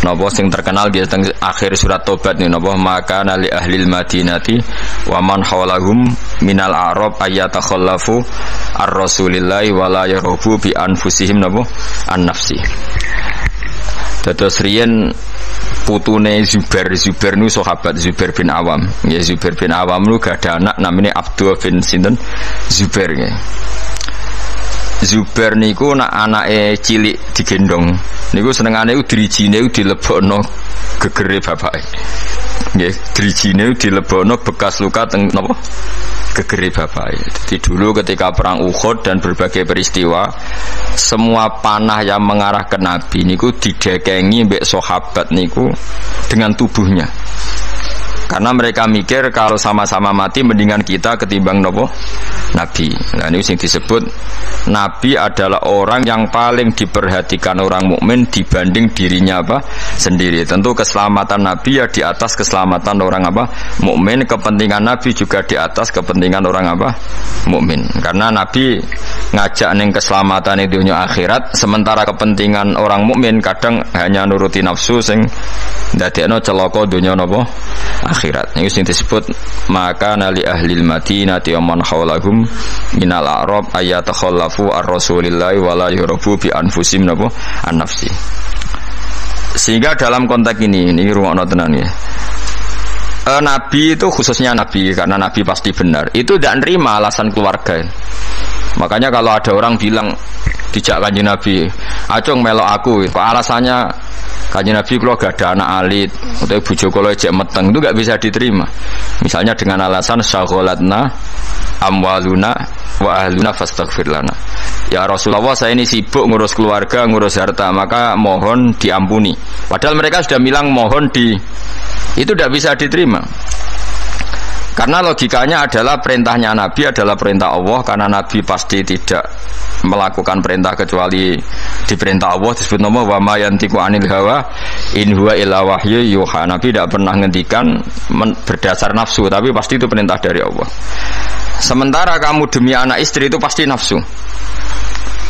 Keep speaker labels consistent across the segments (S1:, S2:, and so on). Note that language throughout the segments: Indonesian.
S1: Napa sing terkenal di akhir surat Tobat nih napa maka nali ahlil madinati wa man hawlahum minal a'rab ayatakhallafu ar-rasulillahi wala yarubu bi anfusihim napa an-nafsi. Dados riyen putune Zubair nu sahabat Zubair bin Awam. Ya Zubair bin Awam lu gak ada anak namanya Abdul bin sinten Zubair nggih. Zubair niku nak anake cilik digendong niku senengane dirijine dilebokno gegere bapake. Nggih, dirijine dilebokno bekas luka teng napa? Gegere bapake. Jadi dulu ketika perang Uhud dan berbagai peristiwa, semua panah yang mengarah ke Nabi niku didekengi mbek sahabat niku dengan tubuhnya. Karena mereka mikir kalau sama-sama mati mendingan kita ketimbang nopo Nabi. Nah ini yang disebut Nabi adalah orang yang paling diperhatikan orang mukmin dibanding dirinya apa sendiri. Tentu keselamatan Nabi ya di atas keselamatan orang apa mukmin. Kepentingan Nabi juga di atas kepentingan orang apa mukmin. Karena Nabi ngajak neng keselamatan di dunia akhirat, sementara kepentingan orang mukmin kadang hanya nuruti nafsu sing ndadekno celaka dunia nopo akhirat. Ini sing disebut maka nali ahlil madinati wa man hawlahum minal a'rab ayatakhallafu ar-rasulillahi wa la yurabu bi anfusim napa an-nafsi. Sehingga dalam konteks ini rungokno tenan ya. Nabi itu khususnya Nabi karena Nabi pasti benar. Itu tidak nerima alasan keluarga. Makanya kalau ada orang bilang dijak Kanjeng Nabi, "Acung melok aku." Kok alasannya Kanjeng Nabi kalau gak ada anak alit atau bojo kula ejek meteng, itu gak bisa diterima. Misalnya dengan alasan syaghalatna amwaluna wa ahluna fastaghfir lana. Ya Rasulullah, saya ini sibuk ngurus keluarga, ngurus harta, maka mohon diampuni. Padahal mereka sudah bilang mohon itu tidak bisa diterima. Karena logikanya adalah perintahnya Nabi adalah perintah Allah, karena Nabi pasti tidak melakukan perintah kecuali diperintah Allah. Disebut nama wa ma yantiqu anil hawa in huwa illa wahyu yuha. Nabi tidak pernah ngendikan berdasar nafsu, tapi pasti itu perintah dari Allah. Sementara kamu demi anak istri itu pasti nafsu.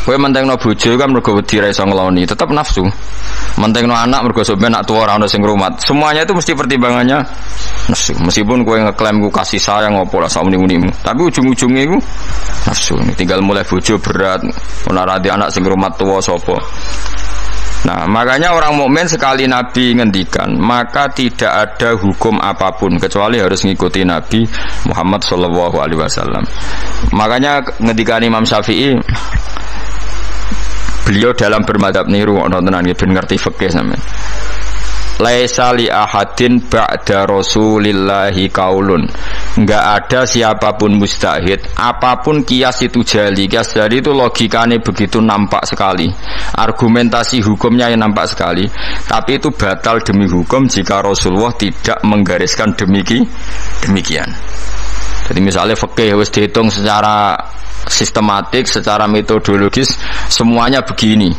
S1: Kowe mentengno bojo kan mergo wedi ra iso ngloni, tetep nafsu. Mentengno anak mergo sampeyan nak tuwa ora ono sing ngrumat. Semuanya itu mesti pertimbangannya nafsu. Meskipun kowe ngeklaim ku kasih sayang apa lah sauni-unimu, tapi ujung-ujungnya iku nafsu. Tinggal mulai bojo berat, ora radi anak sing ngrumat tuwa sapa. Nah, makanya orang mukmin sekali Nabi ngendikan, maka tidak ada hukum apapun kecuali harus ngikuti Nabi Muhammad sallallahu alaihi wasallam. Makanya ngendikan Imam Syafi'i, beliau dalam bermadzhab niru ana tenan nggih ben ngerti fikih sampean. Laisa li ahadin ba'da Rasulillahi qaulun. Enggak ada siapapun mustahid, apapun kias itu jali. Kias jali itu logikanya begitu nampak sekali. Argumentasi hukumnya yang nampak sekali, tapi itu batal demi hukum jika Rasulullah tidak menggariskan demikian. Jadi misalnya fikih wis dihitung secara sistematik, secara metodologis semuanya begini.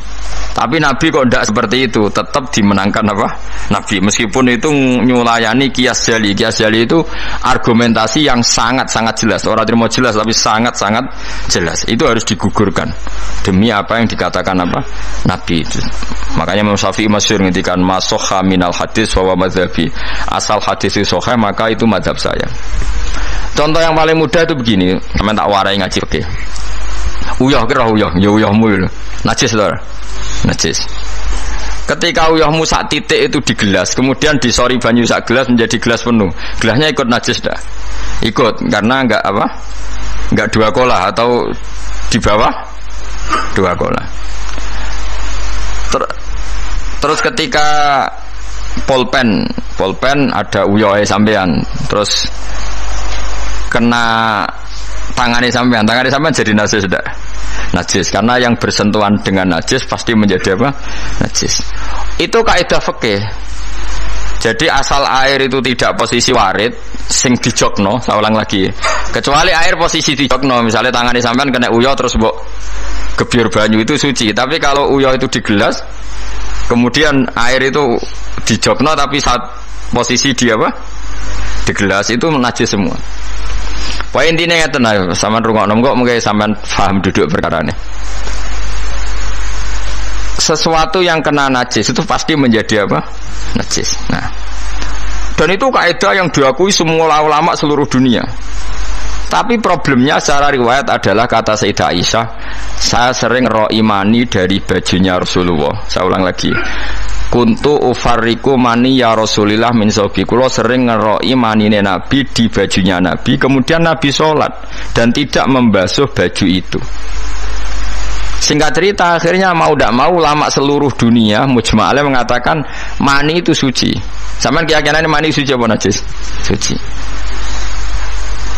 S1: Tapi Nabi kok tidak seperti itu, tetap dimenangkan apa? Nabi, meskipun itu nyulayani kias jali. Kias jali itu argumentasi yang sangat-sangat jelas. Orang terima jelas, tapi sangat-sangat jelas. Itu harus digugurkan demi apa yang dikatakan apa? Nabi itu. Makanya Imam Syafi'i masyhur ngendikan masokha minal hadis wa madzhabi. Asal hadis itu sahih maka itu madzhab saya. Contoh yang paling mudah itu begini, sampeyan tak warai ngaji fikih. Uyah kira uyah, ya uyahmu lho. Najis lho. Najis. Ketika uyahmu sak titik itu di gelas, kemudian disori banyu sak gelas menjadi gelas penuh. Gelasnya ikut najis dah. Ikut karena enggak apa? Enggak 2 kolah atau di bawah 2 kolah. Terus ketika pulpen ada uyohe sampean, terus kena tangannya sampean jadi najis sudah. Najis karena yang bersentuhan dengan najis pasti menjadi apa? Najis. Itu kaidah fikih. Jadi asal air itu tidak posisi warid sing dijokno, saya ulang lagi. Kecuali air posisi dijokno, misalnya tangannya sampean kena uyah terus mbok gebyur banyu itu suci. Tapi kalau uyah itu di gelas, kemudian air itu dijokno tapi saat posisi di apa? Di gelas itu najis semua. Poin intinya ya tenang, sampean rungokno kok mungkin sampean paham duduk perkara ini. sesuatu yang kena najis itu pasti menjadi apa? Najis. Nah, dan itu kaidah yang diakui semua ulama seluruh dunia. Tapi problemnya secara riwayat adalah kata Sayyidah Aisyah, saya sering ro'i mani dari bajunya Rasulullah. Saya ulang lagi, kuntu ufarriku mani ya Rasulillah min saubi. Kulo sering ngeroi manine Nabi di bajunya Nabi, kemudian Nabi sholat dan tidak membasuh baju itu. Singkat cerita, akhirnya mau tidak mau ulama seluruh dunia mujma'alnya mengatakan mani itu suci. Sampeyan keyakinan mani suci apa najis? Suci.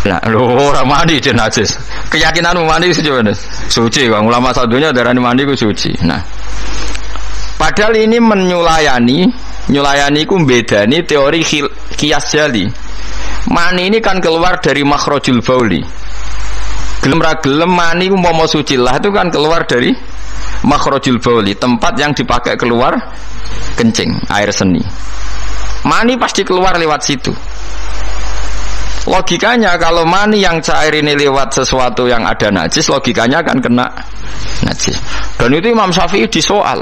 S1: Nah, orang mani itu najis. Keyakinanmu mani suci apa? Suci. Bang ulama satunya darani mani itu suci. Nah, padahal ini nyulayani ku bedani teori qiyas jali. Mani ini kan keluar dari makhrajul bauli. Gelem ra gelem mani ku mau suci lah itu kan keluar dari makhrajul bauli, tempat yang dipakai keluar kencing, air seni. Mani pasti keluar lewat situ. Logikanya kalau mani yang cair ini lewat sesuatu yang ada najis, logikanya akan kena najis. Dan itu Imam Syafi'i disoal.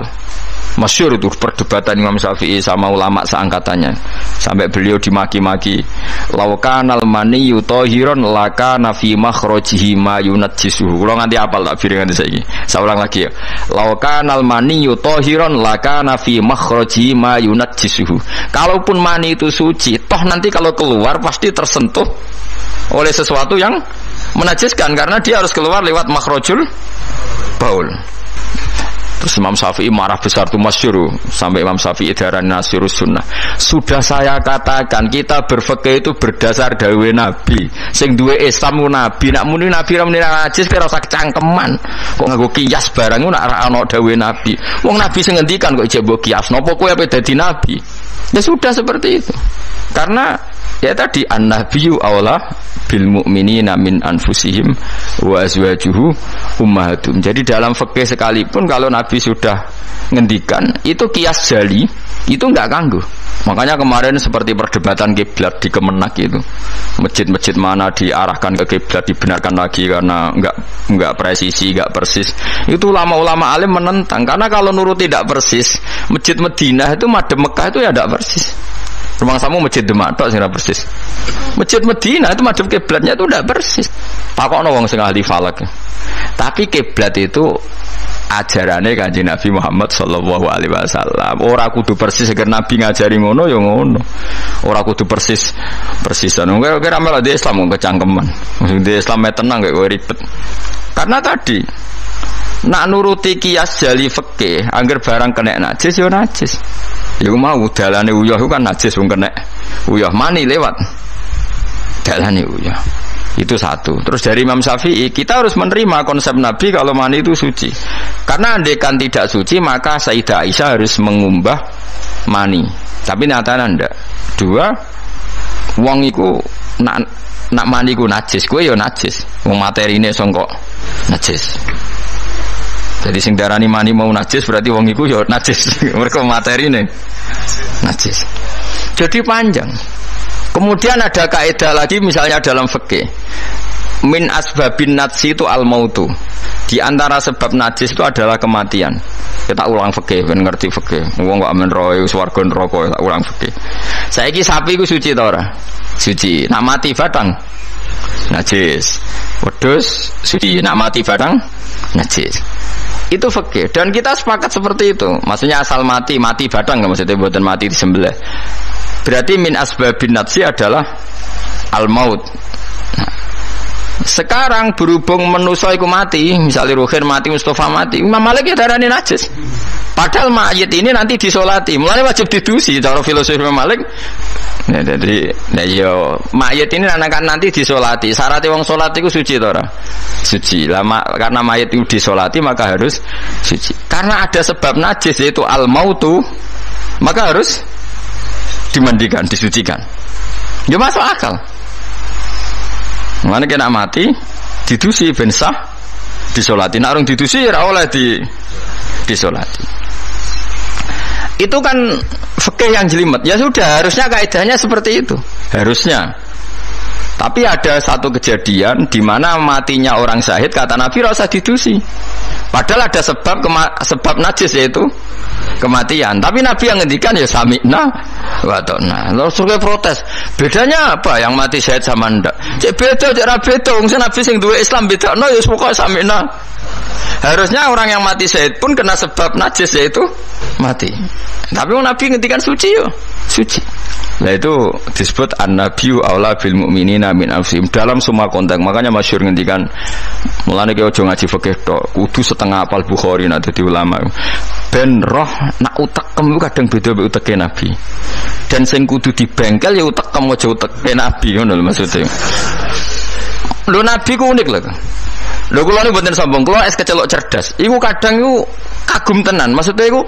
S1: Masyhur itu perdebatan Imam Syafi'i sama ulama seangkatannya. Sampai beliau dimaki-maki. Laukanal mani yutahiron lakana fi makhrajihi ma yunajjisuhu. Kalau nanti apal tak biring nanti saiki. Saya ulang lagi ya. Laukanal mani yutahiron lakana fi makhrajihi ma yunajjisuhu. Kalaupun mani itu suci, toh nanti kalau keluar pasti tersentuh oleh sesuatu yang menajiskan karena dia harus keluar lewat makhrajul baul. Terus Imam Syafi'i marah besar tuh masyhur, sampai Imam Syafi'i darani Nasirus Sunnah. Sudah saya katakan kita berfikih itu berdasar dawuh Nabi. Sing duwe Islam Nabi, nak muni Nabi ra muni najis kira usah cangkeman. Kok nganggo kias barang nak ra ana dawuh Nabi. Wong Nabi sing ngendikan kok ijek mbok kias. Napa kowe ape dadi nabi? Ya sudah seperti itu. Karena ya tadi an-nabiyyu aula bil mu'minina min anfusihim wa azwajuhu ummahatum. Jadi dalam fikih sekalipun kalau Nabi sudah ngendikan itu kias jali, itu enggak ganggu. Makanya kemarin seperti perdebatan kiblat di Kemenak itu. Masjid-masjid mana diarahkan ke kiblat dibenarkan lagi karena enggak presisi, enggak persis. Itu ulama-ulama alim menentang karena kalau nurut tidak persis, Masjid Madinah itu madhep Mekah itu ya enggak persis. Rumah samu Masjid Demak tok sing persis. Masjid Madinah itu madhep kiblatnya itu ndak persis. Takokno wong sing ahli falak. Tapi kiblat itu ajarane Kanjeng Nabi Muhammad sallallahu alaihi wasallam. Ora kudu persis agar Nabi ngajari ngono ya ngono. Ora kudu persisan. Kira-kira malah di Islam kok kecangkeman. Maksud di Islam tenang gak kowe ribet. Karena tadi nak nuruti kias jali fikih, angger barang kena najis ya najis. Ya mau dalane uyah itu kan najis wong kena uyah mani lewat dalane uyah. Itu satu. Terus dari Imam Syafi'i kita harus menerima konsep Nabi kalau mani itu suci. Karena andekan tidak suci maka Sayyidah Aisyah harus mengumbah mani. Tapi nyatanya ndak. Dua, wong iku nak mani ku najis, kowe ya najis. Wong materine sangka najis. Jadi sing darani mani mau najis berarti wong iku ya najis. Mereka materine najis. Jadi panjang. Kemudian ada kaidah lagi misalnya dalam fikih. Min asbabin najsi itu al-mautu. Di antara sebab najis itu adalah kematian. Kita ulang fikih, ben ngerti fikih. Wong kok amen roe swarga neraka tak ulang fikih. Saiki sapi iku suci ta ora? Suci. Nak mati batang najis. Wedhus suci, nak mati batang najis. Itu fikih dan kita sepakat seperti itu. Maksudnya asal mati batang enggak maksudnya buatan mati disembelih. Berarti min asbabin najsi adalah al-maut. Nah, sekarang berhubung manusa iku mati, misalnya Ruhin mati, Mustafa mati, Imam Malik ya darani najis. Padahal mayit ini nanti disolati, mulane wajib didusi cara filosofi Imam Malik. Nah, jadi yo mayit ini nanti disolati. Syarat wong salat iku suci ta ora? Suci. Lama karena mayit itu disolati maka harus suci. Karena ada sebab najis yaitu al-mautu, maka harus dimandikan, disucikan. Ya masuk akal. Mana kena mati, didusi ben sah, disolati. Nek urung didusi ora oleh disolati. Itu kan fikih yang jelimet. Ya sudah, harusnya kaidahnya seperti itu. Harusnya. Tapi ada satu kejadian di mana matinya orang syahid kata Nabi ora usah didusi. Padahal ada sebab najis yaitu kematian. Tapi Nabi yang ngendikan ya sami'na wa ta'na. Lalu suruh protes. Bedanya apa yang mati syahid sama ndak? Cek beda, cek ra beda. Wong Nabi sing duwe Islam bedakno ya pokoke sami'na. Harusnya orang yang mati syahid pun kena sebab najis yaitu mati. Tapi Nabi ngendikan suci yo, suci. Nah itu disebut an-nabiyyu aula bil mu'minina min anfusihim dalam semua konteks. Makanya masyhur ngendikan mulane ki aja ngaji fikih tok, kudu setengah apal Bukhari nek dadi ulama. Ben roh nak utekem kadang beda mek uteke Nabi. Dan sing kudu dibengkel ya utekem aja uteke Nabi ngono lho maksudnya. Lho Nabi ku unik lho. Lho kula niku mboten sombong, kula es kecelok cerdas. Iku kadang iku kagum tenan. Maksudnya iku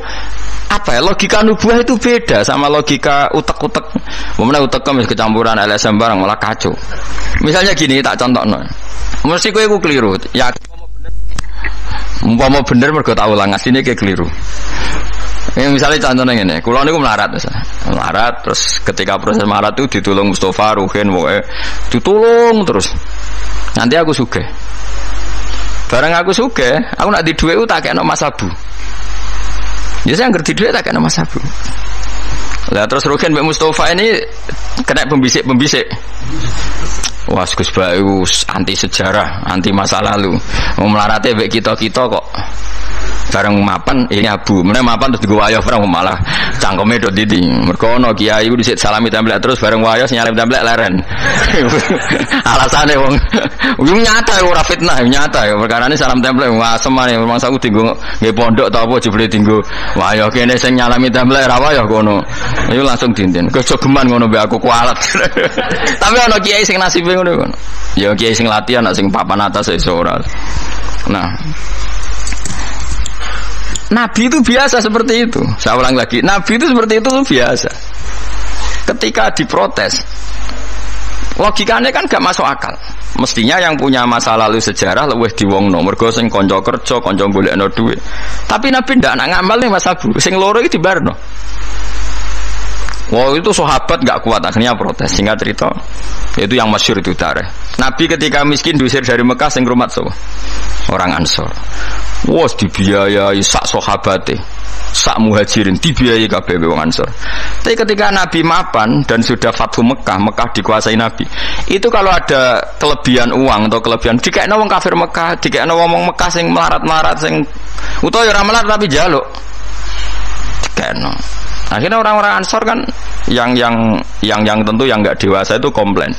S1: apa ya, logika nubuah itu beda sama logika utek-utek. Momennya utek wis kecampuran LSM barang malah kacau. Misalnya gini tak contohno. Mesti kowe iku keliru. Ya umpama bener mergo tak ulang asline kayak keliru. Misalnya contohnya ngene, kula niku melarat misalnya. Melarat terus ketika proses melarat itu ditulung Mustafa, Ruhin, pokoke ditulung terus. Nanti aku sugih. Barang aku sugih, aku nak di dhuwit tak kena Mas Abu. Ya saya ngerti duit tak kena Mas Abu. Lah terus Rukin Mbak Mustafa ini kena pembisik. Wah, Gus Bagus anti sejarah, anti masa lalu. Mau melarate mbek kita-kita kok bareng mapan ini Abu. Meneh mapan terus digo wayah perang malah cangkeme dot didi. Mergo ana kiai iku dhisik salami templek terus bareng wayah nyalip templek leren. Alasane wong nyata ora fitnah, nyata ya perkarane salam templek wasemane memang saku dienggo nggih pondok ta apa jebule dienggo wayah kene sing nyalami templek ra wayah kono. Iku langsung dinten. Kejogeman ngono mbek aku kualat. Tapi ana kiai sing nasibe ngono kono. Ya kiai sing latihan sing papan atas iso ora. Nah, Nabi itu biasa seperti itu. Saya ulang lagi, Nabi itu seperti itu biasa. Ketika diprotes, logikanya kan gak masuk akal. Mestinya yang punya masa lalu sejarah luwih diwongno, mergo sing kanca kerja, kanca golekno dhuwit. Tapi Nabi ndak nak ngamal nih Mas Abu, sing loro iki dibarno. Wow, itu sahabat gak kuat akhirnya protes. Singkat cerita, itu yang masyhur itu tarikh. Nabi ketika miskin diusir dari Mekah sing rumat so, orang Ansor. Wah, dibiayai sak sahabate, sak muhajirin dibiayai kabeh wong Ansor. Tapi ketika Nabi mapan dan sudah Fathu Mekah, Mekah dikuasai Nabi. Itu kalau ada kelebihan uang atau kelebihan dikekno wong kafir Mekah, dikekno wong Mekah sing melarat-melarat sing utawa ora melarat tapi njaluk. Dikekno. Akhirnya orang-orang Ansor kan yang tentu yang nggak dewasa itu komplain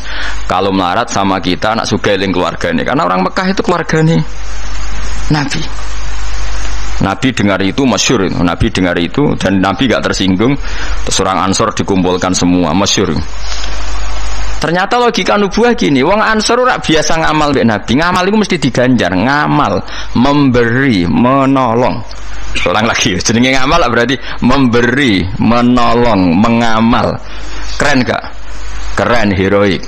S1: kalau melarat sama kita anak sugeling keluarganya, karena orang Mekah itu keluarganya Nabi. Nabi dengar itu masyhur, Nabi dengar itu dan Nabi gak tersinggung. Terus orang Ansor dikumpulkan semua masyhur. Ternyata logika nubuah gini, wong Ansor ora biasa ngamal mbek Nabi. Ngamal itu mesti diganjar, ngamal, memberi, menolong. Ulang lagi, jenenge ngamal berarti memberi, menolong, mengamal. Keren gak? Keren, heroik.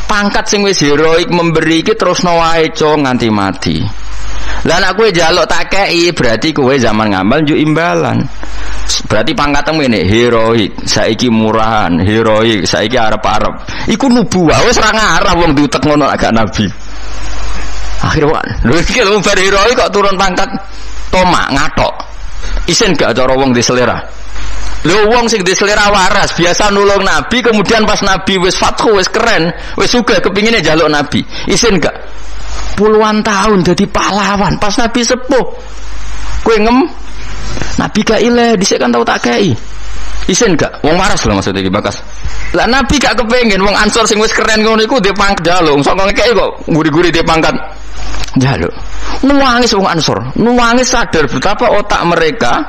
S1: Pangkat sing wis heroik memberi iki terusno wae nganti mati. Lah nek kowe njaluk tak kei berarti kowe zaman ngamal njuk imbalan. Berarti pangkatmu ini heroik, saiki murahan, heroik, saiki arep-arep. Iku nubuwah wis ora ngarep wong diutek ngono agak Nabi. Akhirnya lho iki lho bar heroik kok turun pangkat tomak ngatok. Isin gak cara wong di selera. Lho wong sing di selera waras biasa nulung Nabi, kemudian pas Nabi wis fathu wis keren, wis sugih kepingine njaluk Nabi. Isin gak? Puluhan tahun jadi pahlawan pas Nabi sepuh. Kowe Nabi gak ile dhisik kan tau tak kei. Isin gak? Wong waras lho maksudnya iki bakas. Lah Nabi gak kepengin wong Ansor sing wis keren ngono iku ndek pangkat njaluk, sok ngekeki kok guri-guri ndek pangkat njaluk. Nuwangis wong Ansor, nuwangis sadar betapa otak mereka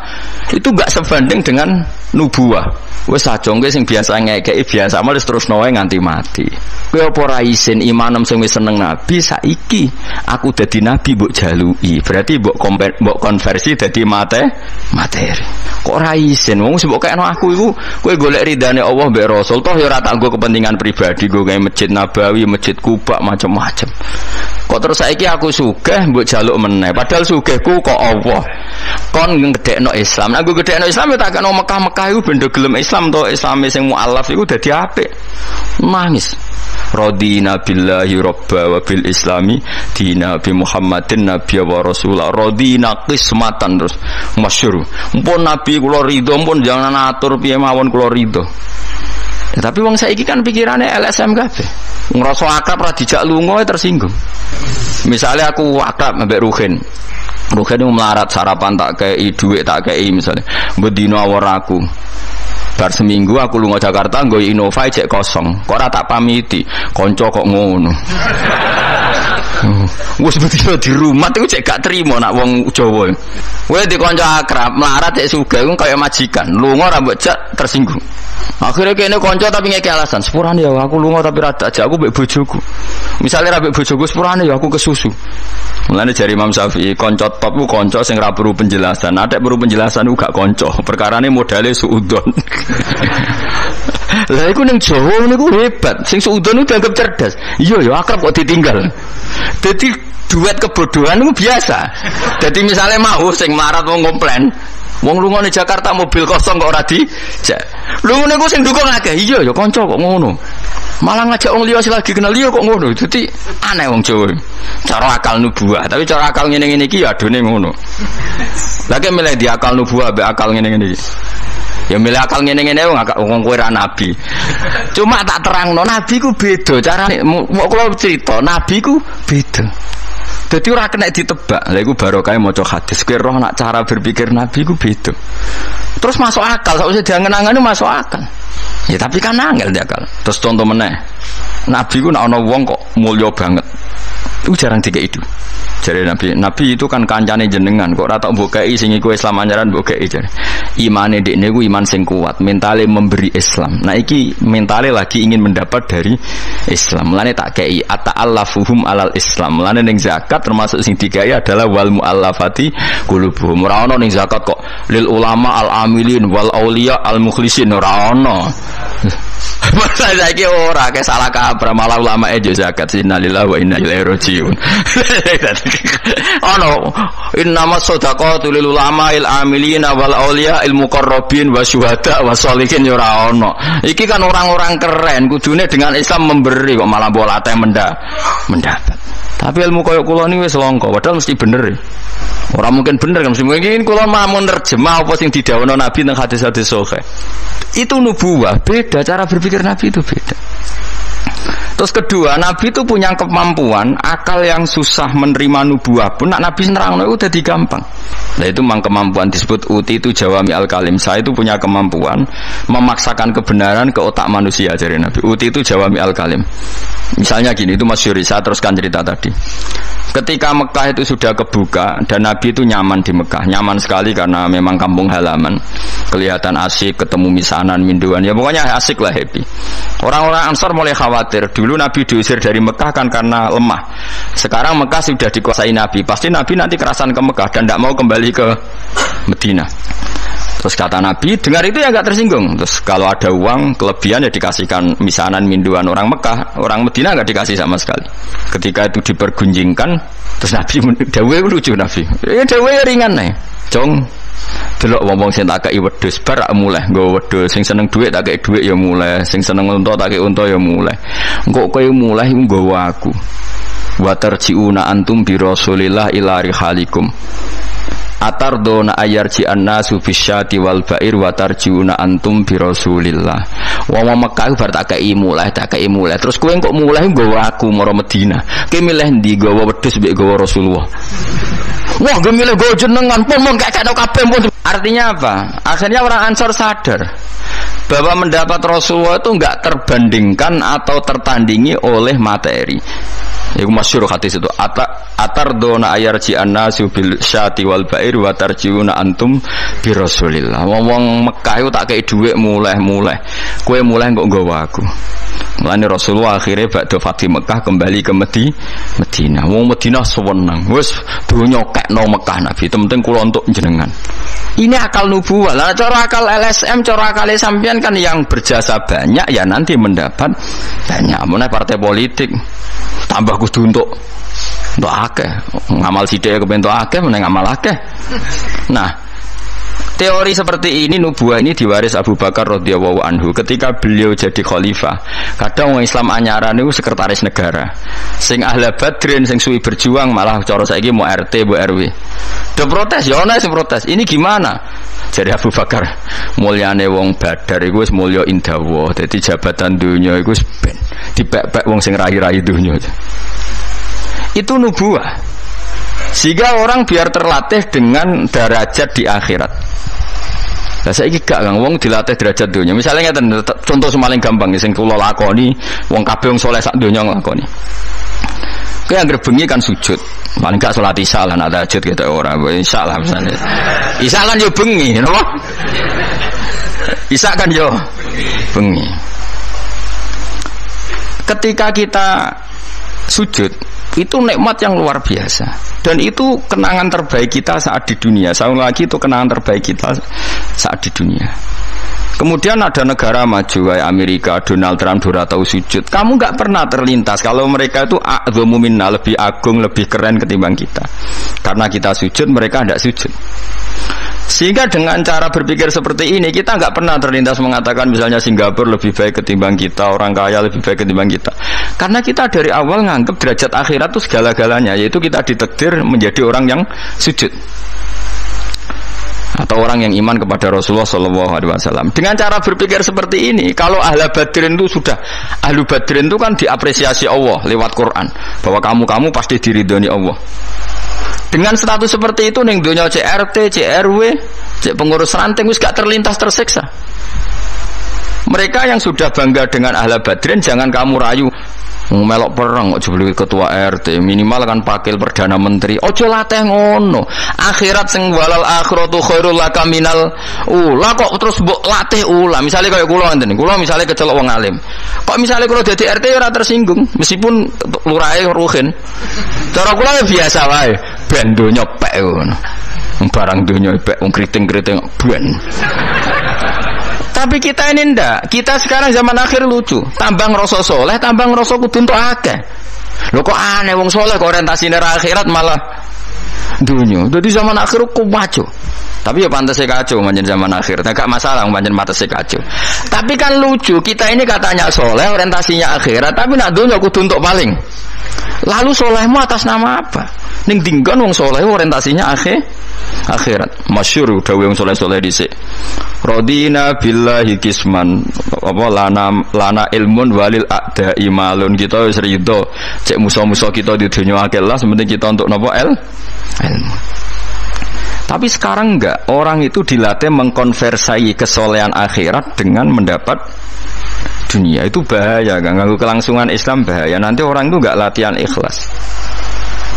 S1: itu gak sebanding dengan nubuah. Wis sajongke sing biasa ngekeki biasa malah terus noe nganti mati. Kowe apa ora isin imanem sing wis seneng Nabi saiki aku dadi nabi mbok jaluki. Berarti mbok konversi dadi materi. Kok ora isin wong sing mbok kekno aku iku kowe golek ridane Allah mbek Rasul toh ya ora tak nggo kepentingan pribadi, nggo gawe Masjid Nabawi, Masjid Kuba macam-macam. Kok terus saiki aku sugih mbok mbok jaluk meneh. Padahal sugihku kok Allah. Kon ngedekno Islam. Nah, aku gedekno Islam ya tak kena Mekah-Mekah iku ben gelem Islam to, Islame sing mualaf iku dadi apik. Nangis. Radina billahi robba wa bil islami dina bi Muhammadin nabiyya wa rasulah. Radina qismatan terus masyhur. Mumpun nabi kula ridho, mumpun jangan atur piye mawon kula ridho. Ya, tapi wong saiki kan pikirane LSM kabeh. Ngrasa akrab ora dijak lunga tersinggung. Misalnya aku akrab mbek Ruhin. Ruhin itu melarat sarapan tak kei duit tak kei misalnya. Bedino awor aku. Bar seminggu aku lunga Jakarta nggo Innova cek kosong. Kok ora tak pamiti, kanca kok ngono. Wes bedino di rumah iku cek gak trimo nak wong Jawa. Kowe di kanca akrab melarat cek sugih ku kaya majikan. Lunga ora mbok jak tersinggung. Akhirnya kene kanca tapi ngeke alasan, sepurane ya aku lunga tapi rada aja aku mbek bojoku. Misale ra mbek bojoku sepurane ya aku kesusu. Mulane jari Imam Syafi'i, kanca top ku kanca sing ra perlu penjelasan. Adek perlu penjelasan ku gak kanca. Perkarane modale suudon. Lah iku ning Jawa niku hebat. Sing suudon ku dianggap cerdas. Iya ya akrab kok ditinggal. Dadi duet kebodohan itu biasa. Jadi misalnya mau sing melarat wong komplain, wong lunga ning Jakarta mobil kosong kok ora dijak. Lunga niku sing dukung akeh. Iya ya kanca kok ngono. Malah ngajak wong liya lagi kenal liya kok ngono. Dadi aneh wong Jawa. Cara akal nubuah, tapi cara akal ngene-ngene iki ya adone ngono. Lagi milih di akal nubuah mbek akal ngene-ngene iki. Ya milih akal ngene-ngene wong kowe ra nabi. Cuma tak terangno nabi ku beda carane. Kok kula cerita nabi ku beda. Dadi ora kena ditebak. Lha iku barokah maca hadis. Kowe roh nak cara berpikir nabi ku beda. Terus masuk akal, sakwise diangen-angene masuk akal. Ya tapi kan angel dia akal. Terus contoh meneh. Nabi ku nek ana wong kok mulya banget. Itu jarang dikei itu. Jare Nabi itu kan kancane jenengan kok ora tak mbok kei sing iku Islam anjaran mbok kei jare. Imane dekne ku iman sing kuat, mentale memberi Islam. Nah iki mentale lagi ingin mendapat dari Islam. Mulane tak kei ata'allafuhum alal Islam. Mulane ning zakat termasuk sing digawe adalah wal muallafati qulubuhum. Ora ono ning zakat kok lil ulama al amilin wal auliya al mukhlisin ora ono. Masa saiki ora ke salah kaprah malah ulama e zakat innalillahi wa inna ilaihi rajiun. Ono innamas shadaqatu lil ulama il amilina wal auliya il muqarrabin wasyuhada wasolihin ora ono. Iki kan orang-orang keren kudune dengan Islam memberi kok malah bolate mendapat. Tapi ilmu koyo kula niku wis langka padahal mesti bener. Ora mungkin bener kan mungkin kula mamun nerjemah apa sing didhawuhna Nabi teng hadis-hadis sahih. Itu nubuwah, beda cara berpikir Nabi itu beda. Terus kedua, Nabi itu punya kemampuan akal yang susah menerima nubuwah pun Nabi nerangno itu jadi gampang. Nah itu memang kemampuan disebut uti itu jawami al-kalim. Saya itu punya kemampuan memaksakan kebenaran ke otak manusia dari Nabi. Uti itu jawami al-kalim. Misalnya gini, itu masyhur, saya teruskan cerita tadi. Ketika Mekah itu sudah kebuka dan Nabi itu nyaman di Mekah, nyaman sekali karena memang kampung halaman, kelihatan asik, ketemu misanan, minduan, ya pokoknya asik lah, happy. Orang-orang Ansar mulai khawatir. Dulu Nabi diusir dari Mekah kan karena lemah. Sekarang Mekah sudah dikuasai Nabi, pasti Nabi nanti kerasan ke Mekah dan tidak mau kembali ke Medina. Terus kata Nabi, dengar itu ya enggak tersinggung. Terus kalau ada uang kelebihan ya dikasihkan misanan minduan orang Mekah, orang Medina enggak dikasih sama sekali. Ketika itu dipergunjingkan, terus Nabi dawe lucu Nabi. Dawe ringan nih. Jong delok wong-wong sing tak kei wedhus bar mulai nggo wedhus, sing seneng dhuwit tak kei dhuwit ya mulai, sing seneng unta tak kei unta ya mulai. Engko kowe mulai nggawa aku. Wa tarjiuna antum bi Rasulillah ila rihalikum. Atardona ayarji annasu bisyati wal ba'ir wa tarjiuna antum bi Rasulillah. Wong Mekah bar tak kei mulai terus kowe kok mulai nggawa aku maro Medina. Kowe milih ndi nggawa wedhus mbek nggawa Rasulullah? Wah, gue milih gue jenengan pun mau gak kado kabeh pun. Artinya apa? Akhirnya orang Ansor sadar bahwa mendapat Rasulullah itu enggak terbandingkan atau tertandingi oleh materi. Iku masyhur hadis itu. Atardona ayarji annasu bil syati wal ba'ir wa tarjiuna antum bi Rasulillah. Wong Mekah itu tak kei dhuwit mulai. Kowe mulai kok nggawa aku. Mulane Rasulullah akhirnya badhe Fatih Mekah kembali ke Medina. Wong Medina seneng. Wis donya kekno Mekah Nabi, penting kula untuk jenengan. Ini akal nubuwah. Lah cara akal LSM, cara akal sampean kan yang berjasa banyak ya nanti mendapat banyak. Meneh partai politik tambah kudu untuk Untuk akeh, ngamal sithik kepen untuk akeh meneng ngamal akeh. Nah, teori seperti ini nubuah ini diwaris Abu Bakar radhiyallahu anhu ketika beliau jadi khalifah. Kadang orang Islam anyaran itu sekretaris negara. Sing ahli Badrin sing suwi berjuang malah cara saiki mau RT, mau RW. Do protes, ya ana sing protes. Ini gimana? Jadi Abu Bakar, mulyane wong Badar iku wis mulya indawa. Dadi jabatan dunya iku wis ben dipek-pek wong sing rai-rai dunya. Itu nubuah. Sehingga orang biar terlatih dengan derajat di akhirat. Lah saiki gak Kang wong dilatih derajat dunya. Misalnya ngeten contoh semaling gampang sing kula lakoni, wong kabeh wong saleh sak donya nglakoni. Kowe anggere bengi kan sujud. Paling gak salat isya lah nak tahajud kita ora. Isya lah misalnya. Isya kan yo bengi, napa? Isya kan yo bengi. Ketika kita sujud itu nikmat yang luar biasa dan itu kenangan terbaik kita saat di dunia. Sekali lagi itu kenangan terbaik kita saat di dunia. Kemudian ada negara maju kayak Amerika, Donald Trump ora tahu sujud. Kamu nggak pernah terlintas kalau mereka itu a'dhamu minna, lebih agung, lebih keren ketimbang kita. Karena kita sujud, mereka tidak sujud. Sehingga dengan cara berpikir seperti ini kita nggak pernah terlintas mengatakan misalnya Singapura lebih baik ketimbang kita, orang kaya lebih baik ketimbang kita. Karena kita dari awal nganggap derajat akhirat itu segala-galanya, yaitu kita ditakdir menjadi orang yang sujud atau orang yang iman kepada Rasulullah SAW. Dengan cara berpikir seperti ini, kalau ahli Badrin itu sudah ahli Badrin itu kan diapresiasi Allah lewat Quran bahwa kamu pasti diridhoni Allah. Dengan status seperti itu ning donya CRT, CRW, cek pengurus ranting wis gak terlintas tersiksa. Mereka yang sudah bangga dengan ahli Badrin jangan kamu rayu. Melok perang kok jebul ketua RT, minimal kan pakil perdana menteri. Ojo latih ngono. Akhirat sing walal akhiratu khairul laka minal ula kok terus mbok latih ula. Misale kaya kula ngenten. Kula misale kecelok wong alim. Kok misale kula dadi RT ora tersinggung meskipun lurahe ruhin. Cara kula biasa wae. Ben donya pek ngono. Barang donya pek wong kriting-kriting ben. Tapi kita ini ndak. Kita sekarang zaman akhir lucu. Tambah ngerasa soleh, tambah ngerasa kudu entuk akeh. Lho kok aneh wong soleh kok orientasine akhirat malah dunya. Dadi zaman akhir kok maco. Tapi ya pantes kacau manjen zaman akhir. Enggak masalah manjen matese kacau. Tapi kan lucu, kita ini katanya soleh, orientasinya akhirat, tapi nak dunya kudu entuk paling. Lalu solehmu atas nama apa? Ning dinggon wong soleh orientasinya akhirat. Masyhur dawuh wong soleh-soleh dhisik. Radina billahi kisman apa lana ilmun walil a'da'i malun. Kita wis rido cek musuh-musuh kita di dunia akeh lah, sementing kita untuk napa ilmu. Tapi sekarang enggak, orang itu dilatih mengkonversi kesolehan akhirat dengan mendapat dunia. Itu bahaya, enggak ganggu kelangsungan Islam, bahaya. Nanti orang itu enggak latihan ikhlas.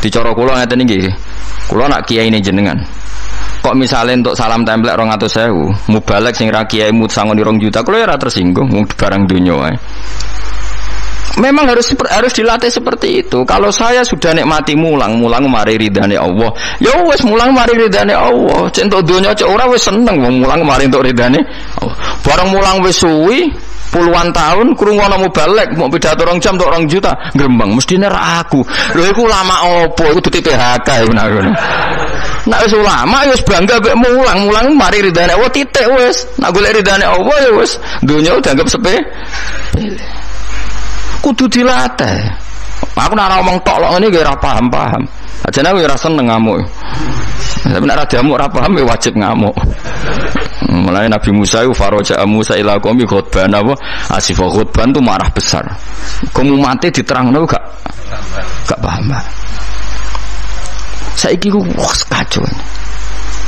S1: Dicara kula ngeten iki. Kula nak kiai ini jenengan. Kok misalnya untuk salam template 200.000, mubalek sing ra kiai mut sangoni 2 juta, kula ora tersinggung wong barang dunya wae. Memang harus dilatih seperti itu. Kalau saya sudah nikmati mulang mari ridane Allah. Ya wis mulang mari ridane Allah. Cek entuk donya cek ora wis seneng wong mulang mari entuk ridane Allah. Bareng mulang wis suwi puluhan tahun krungono mubalek mau pidato 2 jam untuk 2 juta grembang mestine ra aku. Lho iku ulama opo? Iku dudu PHK iku nak ngono. Nek wis ulama wis bangga mek mulang mari ridane Allah titik wis. Nak golek ridane Allah ya wis donya dianggap sepele. Kudu dilatih. Aku nek ora omong tok lho ngene iki ora paham. Ajane aku ora seneng ngamuk. Tapi nek ora diamuk ora paham ya wajib ngamuk. Mulai Nabi Musa itu faraja Musa ila qaumi khutban apa asif khutban itu marah besar. Kamu mati diterangno gak paham. Saiki ku kacau.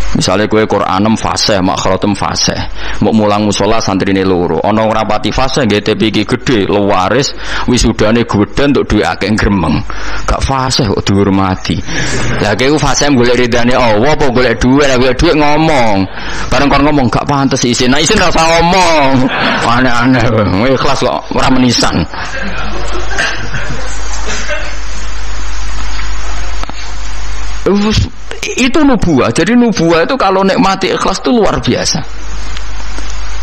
S1: Misalnya kue Quranem fasih, makhratem fasih, mau mulang musola santrine loro, ana ora pati fasih nggih TP iki gedhe, lewaris, wisudane gedhe untuk duwe akeh gremeng. Gak fasih kok dihormati. Lah kowe fasih golek ridane Allah apa golek dhuwit, golek dhuwit ngomong. Bareng kon ngomong gak pantes isin. Nah isin ora usah ngomong. Aneh-aneh, ikhlas kok ora menisan. Itu nubuah. Jadi nubuah itu kalau nikmati ikhlas itu luar biasa.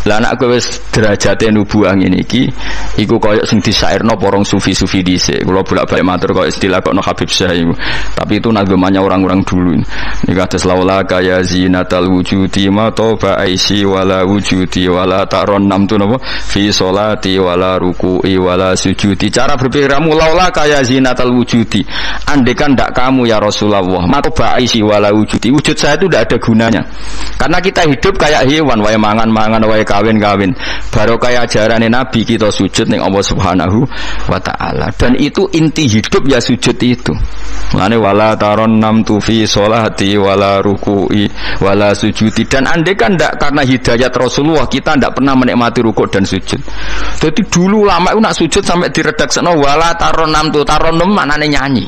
S1: Lah anak kowe wis derajate nubuah ngene iki, Iku koyo sing disairno porong sufi-sufi dhisik. Kula bolak-balik matur koyo istilah kok no Habib Syah iku. Tapi itu nagamanya orang-orang dulu. Niku atas laula kaya zinatal wujudi ma toba aisi wala wujudi wala taron nam tu napa fi sholati wala ruku'i wala sujudi. Cara berpikirmu laula kaya zinatal wujudi. Andekan ndak kamu ya Rasulullah, ma toba aisi wala wujudi. Wujud saya itu ndak ada gunanya. Karena kita hidup kayak hewan, wae mangan-mangan, wae kawin-kawin. Baru kayak ajarane Nabi kita sujud ning Allah Subhanahu wa taala. Dan itu inti hidup ya sujud itu. Mulane wala taron nam tu fi sholati wala ruku'i wala sujudi. Dan andai kan ndak karena hidayat Rasulullah kita ndak pernah menikmati rukuk dan sujud. Jadi dulu lama itu nak sujud sampai diredakseno wala taron nam tu taron maknane nyanyi.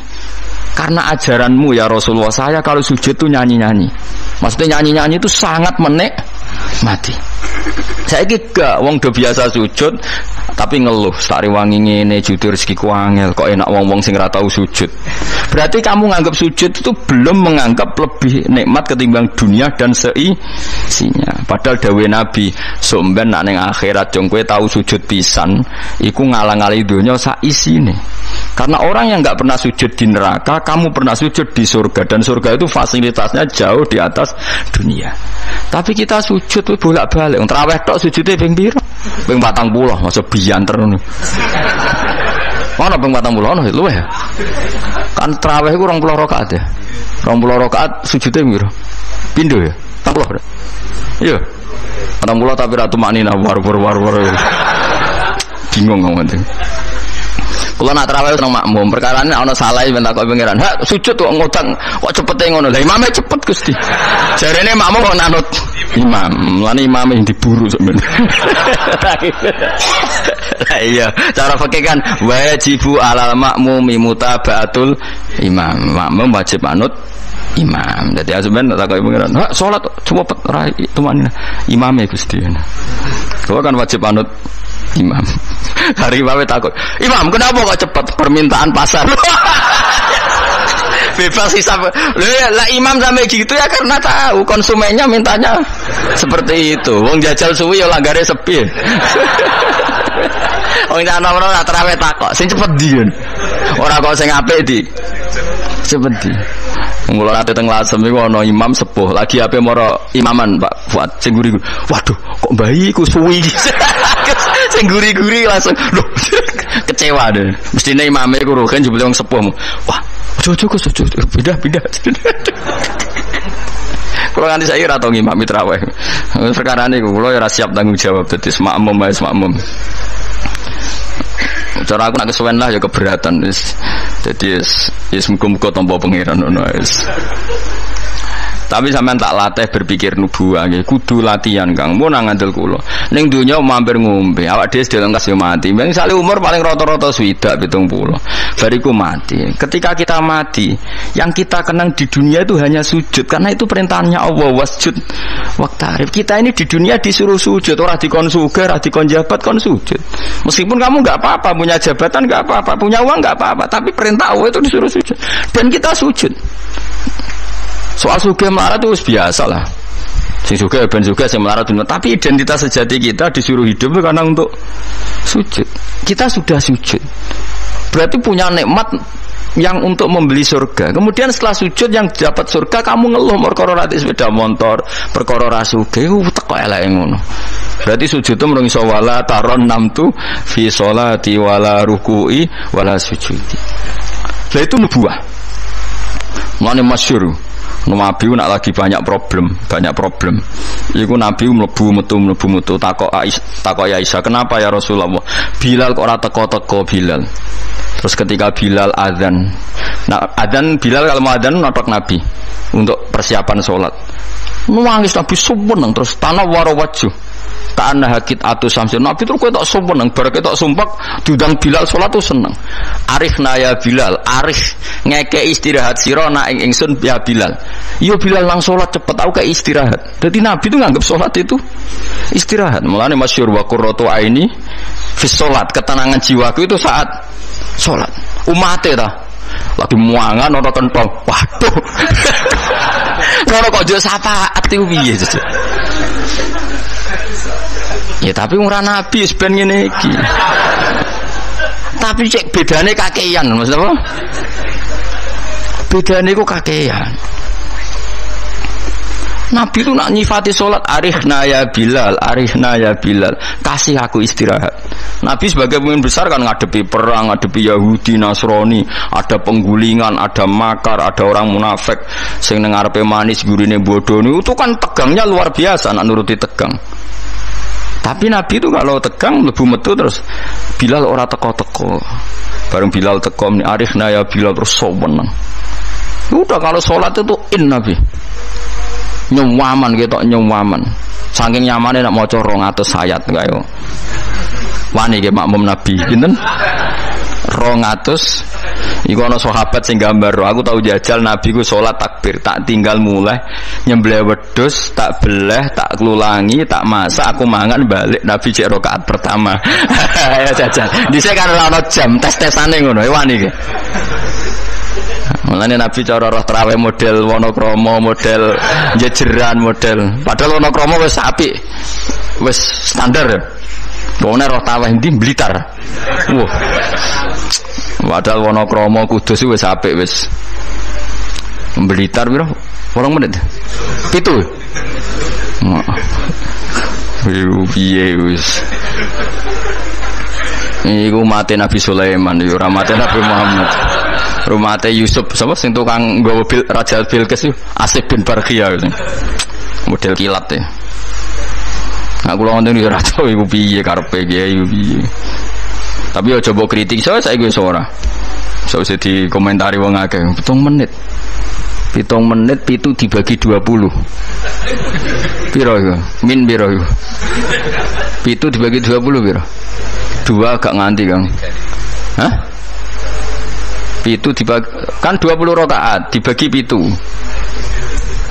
S1: Karena ajaranmu ya Rasulullah, saya kalau sujud itu nyanyi-nyanyi. Maksudnya nyanyi-nyanyi itu sangat menikmati. Saya gak wong do biasa sujud tapi ngeluh, stari wangi ngene jujur rezekiku angel, kok enak wong-wong sing ora tau sujud. Berarti kamu nganggap sujud itu belum menganggap lebih nikmat ketimbang dunia dan seisinya. Padahal dawuh Nabi, somben nek ning akhirat jong kowe tau sujud pisan, iku ngalang-alangi donya sak isine. Karena orang yang enggak pernah sujud di neraka, kamu pernah sujud di surga, dan surga itu fasilitasnya jauh di atas dunia. Tapi kita sujud tuh bolak-balik. Tarawih tok sujudnya ping pira? Ping 40, masa bianter ngono. Ono ping 40 ono luwih ya. Kan tarawih iku 20 rakaat ya. 20 rakaat sujudnya piro? Pindho ya. 40. Iya. 40 tapi ratu maknina war. Bingung ngomong. Kalau nak tarawih nang makmum, perkara ini ana salah ben takok pengiran. Hak sujud kok ngutang, kok cepete ngono. Lah imame cepet Gusti. Jarene makmum kok nanut imam. Lan imame yang diburu sebenarnya. Iya, cara fikih kan wajibu alal makmumi mutabaatul imam. Makmum wajib anut imam. Jadi azumen takok pengiran. Hak salat cepet ra tumanina. Imame Gusti. Kau kan wajib anut imam. Hari imam takut, imam kenapa kok cepat permintaan pasar? Bebas hisab. Lah imam sampai gitu ya karena tahu konsumennya mintanya seperti itu. Wong jajal suwi ya langgare sepi. Wong ana ora tarawih takok, sing cepet ndi. Ora kok sing apik di. Cepet di. Mula nate teng Lasem iku ana imam sepuh, lagi ape mara imaman Pak Fuad sing guri. Waduh, kok bayi ku suwi iki. Sing guri-guri langsung lho kecewa deh. Mestine imame iku rohen jebule wong sepuh. Wah, ojo pindah. Kula nganti saiki ora tau ngimami tarawih. Perkara niku kula ora siap tanggung jawab dadi makmum. Cara aku nak kesuwen lah ya keberatan wis. Dadi wis muga-muga tampa pangeran ngono wis. Tapi sampean tak latih berpikir nubuwah nggih, kudu latihan Kang. Mun nang ngandel kula. Ning donya mampir ngombe, awak dhewe sedaya lengkas yo mati. Misale umur paling rata-rata 70. Bariku mati. Ketika kita mati, yang kita kenang di dunia itu hanya sujud karena itu perintahnya Allah wasjud waqtarib. Kita ini di dunia disuruh sujud, ora dikon sugih, ora dikon jabat kon sujud. Meskipun kamu enggak apa-apa, punya jabatan enggak apa-apa, punya uang enggak apa-apa, tapi perintah Allah itu disuruh sujud. Dan kita sujud. Soal sugih melarat itu biasa lah. Sing sugih ben sugih sing melarat dunia. Tapi identitas sejati kita disuruh hidup itu karena untuk sujud. Kita sudah sujud. Berarti punya nikmat yang untuk membeli surga. Kemudian setelah sujud yang dapat surga kamu ngeluh perkara ra sepeda motor, perkara ra sugih teko eleke ngono. Berarti sujud itu mung iso wala taron namtu fi sholati wala ruku'i wala sujudi. Lah itu nubuwah. Mane masyhur. Nabi nak lagi banyak problem. Iku Nabi mlebu metu takok Aisyah, kenapa ya Rasulullah? Bilal kok ora teko-teko Bilal. Terus ketika Bilal azan. Nah, azan Bilal kalau mau azan notok Nabi untuk persiapan salat. Nangis Nabi sumpah terus tanah warawaju. Ta'anna hakit atu samsin. Nabi terus kowe tok sumpah bar ketok sumpah diundang Bilal salat tuh seneng. Arifna ya Bilal, arif ngeke istirahat sira nak ingsun ya Bilal. Yo Bilal lang salat cepet aku ke istirahat. Jadi Nabi itu nganggap salat itu istirahat. Mulane masyhur wa qurratu aini fi salat, ketenangan jiwaku itu saat salat. Umate ta lagi muangan ora kentong. Waduh. Ora kok yo syafaat iku piye. Ya tapi ora nabi ben ngene iki. Tapi cek bedane kakean, maksud apa? Bedane ku kakean. Nabi itu nak nyifati sholat, arihna ya Bilal, arihna ya Bilal, kasih aku istirahat. Nabi sebagai pemimpin besar kan ngadepi perang, ngadepi Yahudi, Nasrani, ada penggulingan, ada makar, ada orang munafik sing nang ngarepe manis gurine bodoh itu kan tegangnya luar biasa, nak nuruti tegang. Tapi Nabi itu kalau tegang lebu metu terus Bilal ora teko-teko. Bareng Bilal teko ni arihna ya Bilal terus soweneng. Udah kalau sholat itu Nabi nyawaman gitu, nyawaman saking nyamannya nak maca 200 ayat kaya wani ke makmum Nabi pinten 200 iku ana sahabat sing gambar aku tahu jajal Nabi ku salat takbir tak tinggal mulai nyembelih wedhus tak beleh tak klulangi tak masak aku mangan balik Nabi cek rakaat pertama ya jajal dhisik kan ora ana jam tes-tesane ngono wani ke. Mulane Nabi cara roh traweh model Wonokromo, model jejeran, model. Padahal Wonokromo wis apik. Wis standar ya. Wong roh traweh ndi Blitar. Wah. Padahal Wonokromo Kudus wis apik wis. Blitar piro? 8 menit. 7. Piye wis. Iku mate Nabi Sulaiman, yo ora mate Nabi Muhammad. Rumah Teh Yusuf, siapa sing tukang nggawa Raja Bilqis itu Asif bin Barkhia model kilat ya. Aku lho ngoten iki raja iku piye karepe kiai piye. Tapi yo coba kritik saya wis ora. Sausé dikomentari wong akeh 7 menit. 7 menit pitu dibagi 20. Piro iku? Min piro iku? Pitu dibagi 20 piro? 2 gak nganti, Kang. Hah? Pitu dibagi kan 20 rakaat dibagi pitu.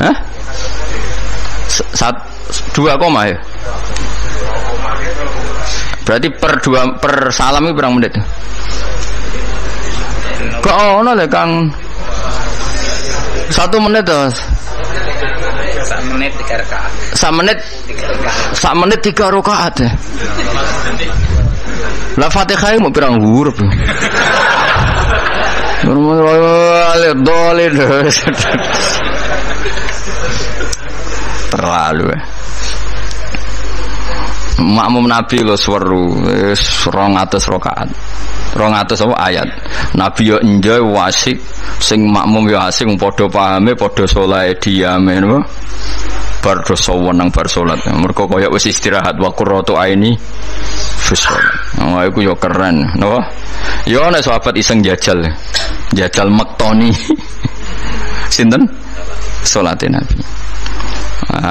S1: Hah? 2 koma ya. Berarti per salam itu berapa menit? Kok ono le Kang 1 menit to. 1 menit 3 rakaat. 1 menit 3 rakaat ya. Lah Fatihah mau pirang huruf. Terlalu makmum Nabi lo seru 200 rakaat 200 apa ayat Nabi yo enjoy wasik sing makmum yo asik padha pahame padha saleh diame napa bar dosa wenang bar salat mergo kaya wis istirahat wa qurratu aini fi salat iku yo keren napa yo ana sahabat iseng jajal mektoni sinten salate Nabi.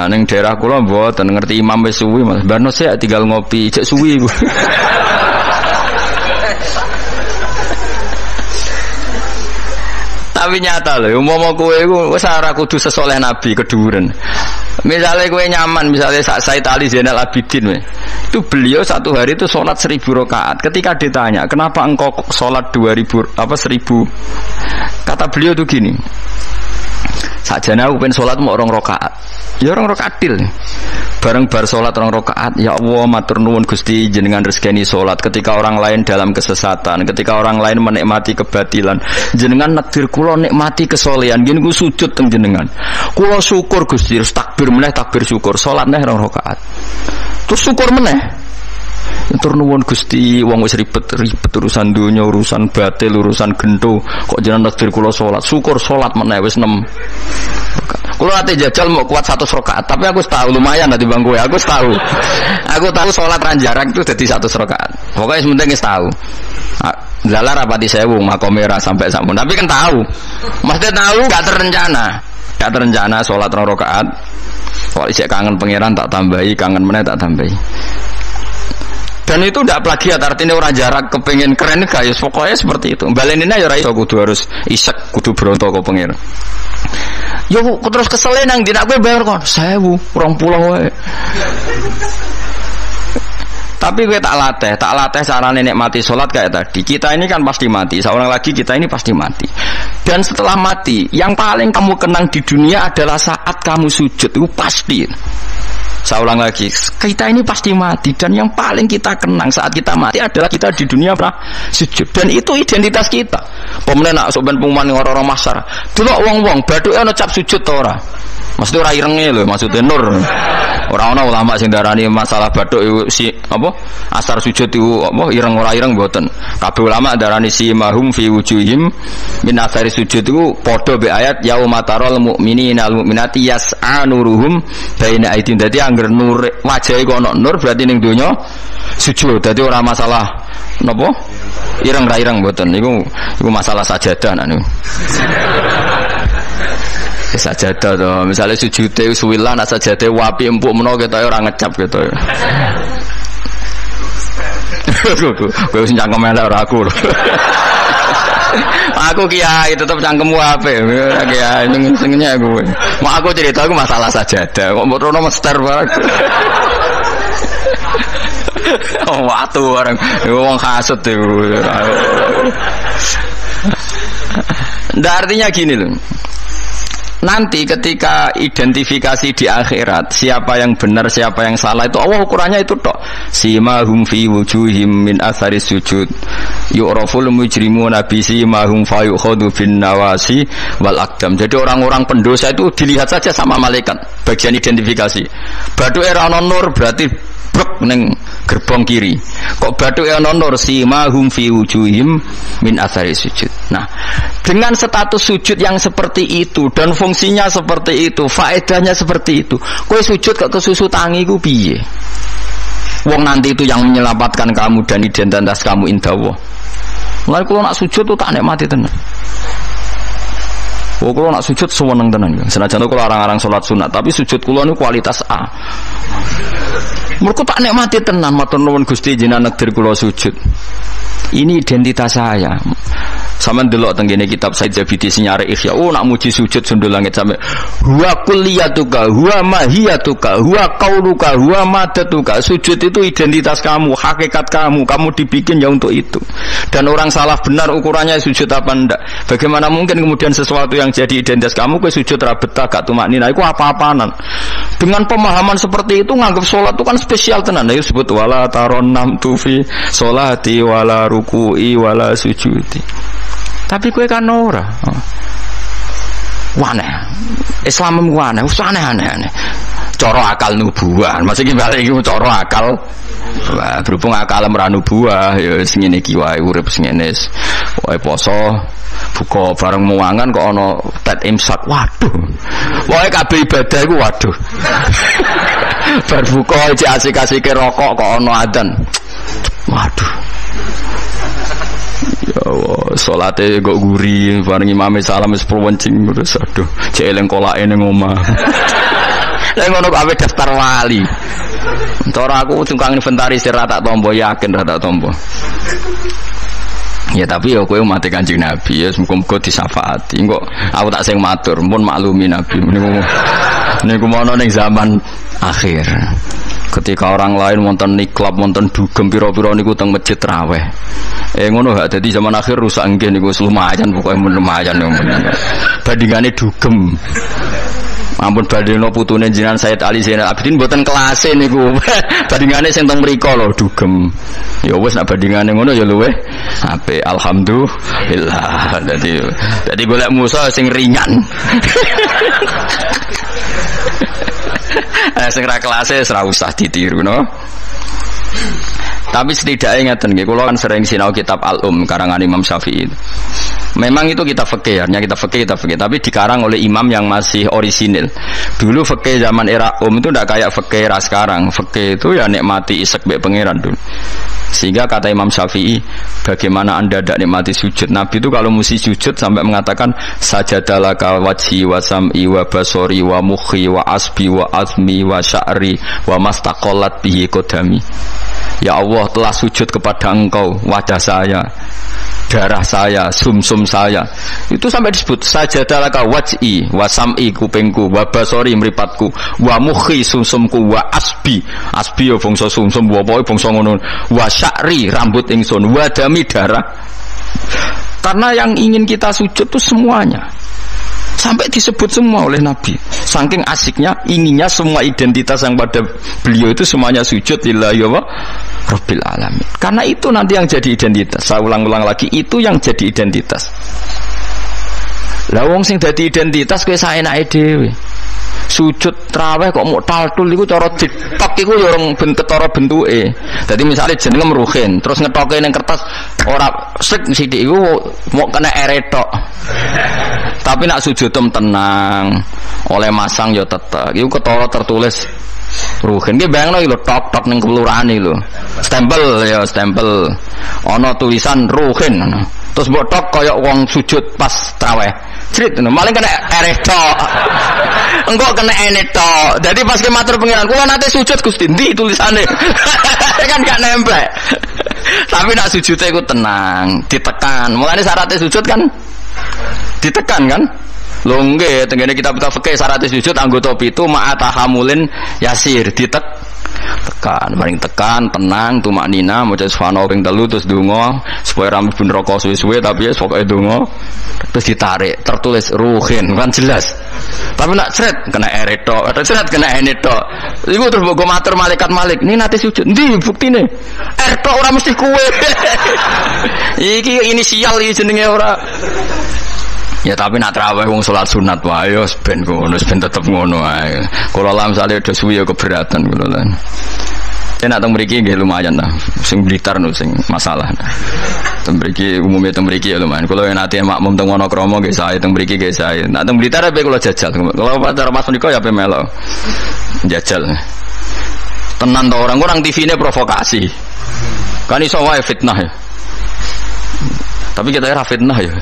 S1: Ning daerah kula mboten ngerti imam wis suwi Mas. Barno sik tinggal ngopi cek suwi iku. Tapi nyata lho, umpama kowe iku wis ora kudu sesoleh Nabi keduren. Misalnya kowe nyaman, misalnya Said Ali Zainal Abidin itu beliau satu hari itu sholat 1000 rakaat. Ketika ditanya, kenapa engkau sholat 1000 kata beliau tuh gini, sajana aku pengen sholat mau 2 rakaat. Ya 2 rakaat til. Bareng bar sholat 2 rakaat, ya Allah matur nuwun Gusti jenengan rezekani sholat ketika orang lain dalam kesesatan, ketika orang lain menikmati kebatilan, jenengan nakdir kula nikmati kesolehan, gini ku sujud teng jenengan. Kula syukur Gusti, terus takbir meneh takbir syukur, sholat neh 2 rakaat. Terus syukur meneh. Matur nuwun Gusti, wong wis ribet urusan dunya, urusan batil, urusan gento, kok jenengan nakdir kula sholat, syukur sholat meneh wis 6. Kalau nanti jajal mau kuat 100 rakaat, tapi aku tahu lumayan nanti bang gue. Aku tahu sholat ranjarang itu jadi 100 rakaat. Pokoknya sementing tahu. Lala rapati sewu makomera sampai sampun. Tapi kan tahu, maksudnya tahu nggak terencana sholat 2 rakaat. Kalau isek kangen pangeran tak tambahi, kangen meneh tak tambahi. Dan itu tidak plagiat, artinya orang jarak kepengen keren guys. Pokoknya seperti itu. Balenina ya raiso kudu harus isek, kudu berontok ke pangeran. Yo terus kesel nang dina kowe bayar kon 1000 20 wae. Tapi kowe tak latih carane nikmati salat kayak tadi. Kita ini kan pasti mati, seorang lagi kita ini pasti mati. Dan setelah mati, yang paling kamu kenang di dunia adalah saat kamu sujud, itu pasti. Saya ulang lagi, kita ini pasti mati dan yang paling kita kenang saat kita mati adalah kita di dunia pernah sujud dan itu identitas kita. Pemenang nak soben pengumuman orang-orang masar. Delok wong-wong bathuke ana cap sujud ta ora? Mesti ora irenge lho, maksudnya nur. Ora ana ulama sing darani masalah bathuk iku si apa? Asar sujud iku apa ireng ora ireng mboten. Kabeh ulama darani si mahum fi wujuhim min asari sujud iku padha be ayat yaumatarul mu'minina al mu'minati yas'a nuruhum baina aidin. Dadi angger nur wajahe kok ana nur berarti ning donya sujud. Dadi ora masalah napa? Ireng ra ireng mboten. Iku masalah sajadah niku. Sajadah to, misalnya sujude suwilah nak sajadah wapi empuk menawa ketoke ora ngecap ketoke. Kowe wis cangkem elek ora aku lho. Aku kiai tetep cangkemmu apik. Kiai senengnya aku. Mau aku cerita aku masalah sajadah, kok mbok mester bareng. Oh, watu orang wong hasud itu. Ndak artinya gini loh. Nanti ketika identifikasi di akhirat siapa yang benar siapa yang salah itu Allah ukurannya itu tok. Simahum fi wujuhim min athari sujud yu'raful mujrimuna bi simahum fa yukhadhu bin nawasi wal aqdam. Jadi orang-orang pendosa itu dilihat saja sama malaikat bagian identifikasi. Bathuke ora ana nur berarti brek ning gerbong kiri. Kok bathuke ana nur simahum fi wujuhim min athari sujud. Nah, dengan status sujud yang seperti itu dan fungsinya seperti itu, faedahnya seperti itu. Kowe sujud kok kesusu tangi ku piye? Wong nanti itu yang menyelamatkan kamu dan identitas kamu indah Allah. Mulai kalau nak sujud tuh tak nikmati tenan. Oh, kalau nak sujud seneng tenan. Senajan kalau orang-orang sholat sunat, tapi sujud kula niku kualitas A. Mergo tak nikmati tenan, matur nuwun Gusti jenengan nekdir kula sujud. Ini identitas saya. Sama delok teng kene kitab Said Zabidi sinyare Ihya. Oh nak muji sujud sundul langit sampe huwa kulliyatuka, huwa mahiyatuka, huwa qauluka, huwa madatuka. Sujud itu identitas kamu, hakikat kamu. Kamu dibikin ya untuk itu. Dan orang salah benar ukurannya sujud apa ndak. Bagaimana mungkin kemudian sesuatu yang jadi identitas kamu ke sujud ra betah gak tumaknina iku apa-apaanan. Dengan pemahaman seperti itu nganggap salat itu kan spesial tenan. Ayo sebut wala taronam tufi sholati wala ruku'i wala sujudi. Tapi kowe kan ora. Waneh. Islam waneh, aneh-aneh. Cara akal nubuah. Maksudnya balik iki cara akal. Wah, berhubung akal ora nubuah ya sing ngene iki wae urip sing ngene. Wae poso buka bareng muangan kok ana tet imsak. Waduh. Wae kabeh ibadah iku waduh. Bar buka iki asik-asike rokok kok ana adzan. Waduh. Ya Allah, salate kok guri bareng imame salam wis prowencing terus aduh, cek eling kolake ning omah. Lah ngono kok daftar wali. Cara aku tukang inventarisir ra tak tampa yakin ra tak tampa. Ya tapi ya kowe mati Kanjeng Nabi ya muga-muga disyafaati. Kok aku tak sing matur, pun maklumi Nabi niku mono ning zaman akhir. Ketika orang lain wonten niklab, wonten dugem pira-pira niku teng masjid raweh. Ngono gak dadi zaman akhir rusak nggih niku lumayan pokoke lumayan. Bandingane dugem. Ampun badheno putune jenengan Said Ali Zainal Abidin mboten kelase niku. Bandingane sing teng mriko lho dugem. Ya wis nek bandingane ngono ya luweh apik alhamdulillah. Dadi golek musa sing ringan. Sing ra kelase ora usah ditiru no. Tapi setidaknya ngeten nggih kula kan sering sinau kitab Al-Um karangan Imam Syafi'i. Memang itu kitab fikih, artinya kitab fikih, tapi dikarang oleh imam yang masih orisinil. Dulu fikih zaman era itu ndak kayak fikih era sekarang. Fikih itu ya nikmati isek mbek pangeran dulu. Sehingga kata Imam Syafi'i, bagaimana Anda tidak nikmati sujud? Nabi itu kalau mesti sujud sampai mengatakan sajadalaka wajhi wa sam'i wa basori wa mukhi wa asbi wa azmi wa sya'ri wa mastaqallat bihi qadami. Ya Allah telah sujud kepada engkau wajah saya, darah saya, sumsum saya. Itu sampai disebut sajadalaka wajhi wa sam'i kupingku wa basori mripatku wa mukhi sumsumku wa asbi ya bangsa sumsum wa pokoke bangsa ngono wa sya'ri rambut ingsun wa dami darah. Karena yang ingin kita sujud itu semuanya. Sampai disebut semua oleh Nabi. Saking asiknya, inginnya semua identitas yang pada beliau itu semuanya sujud lillahi wa rabbil alamin. Karena itu nanti yang jadi identitas. Saya ulang-ulang lagi, itu yang jadi identitas. Lah wong sing dadi identitas kowe saenake dhewe. Sujud traweh kok mau taltul iku cara ditok iku ya orang ketara bentuke. Dadi misale jenenge Ruhin, terus ngetoke ning kertas ora sik sithik iku mau kena eretok. Tapi nak sujud tenang, oleh masang ya tetep. Iku ketara tertulis Ruhin. Ki bayangno iki lho tok-tok ning kelurahan iki lho. Stempel ya stempel. Ana tulisan Ruhin. Terus mbok tok kaya wong sujud pas traweh. Crit, maling kena eretok. Engkau kena enetok. Jadi pas ke matur pengiran, kula nate sujud Gusti, ndi tulisane. Kan gak nempel. Tapi nak sujudnya iku tenang, ditekan. Mulane syaratnya sujud kan ditekan kan? Lho nggih, tengene kitab-kitab fikih syaratnya sujud anggota pitu ma'atahamulin yasir, tekan, paling tekan, tenang, tumaknina, maca subhanallah ping 3 terus donga supaya ra mlebu neraka suwe-suwe tapi ya pokoke donga terus ditarik, tertulis Ruhin kan jelas. Tapi nak cret kena eretok, atau cret kena enetok. Iku terus mbok matur malaikat ini nate sujud. Ndi buktine? Eretok ora mesti kuwe. Iki inisial iki jenenge ora. Ya tapi nak traweh wong salat sunat wae yo ben ngono, ben tetep ngono ae. Kula lam sale do suwi yo keberatan kula lan. Nek teng mriki nggih lumayan lah. Sing Blitar no sing masalah. Teng mriki umume teng mriki ya lumayan. Kula yen ate makmum teng Wonokromo nggih sae, teng mriki nggih sae. Nek teng Blitar ape kula jajal. Kula pacar Mas menika ya ape melo. Jajal. Tenan to orang TV-ne provokasi. Kan iso wae fitnah ya. Tapi kita ora fitnah ya.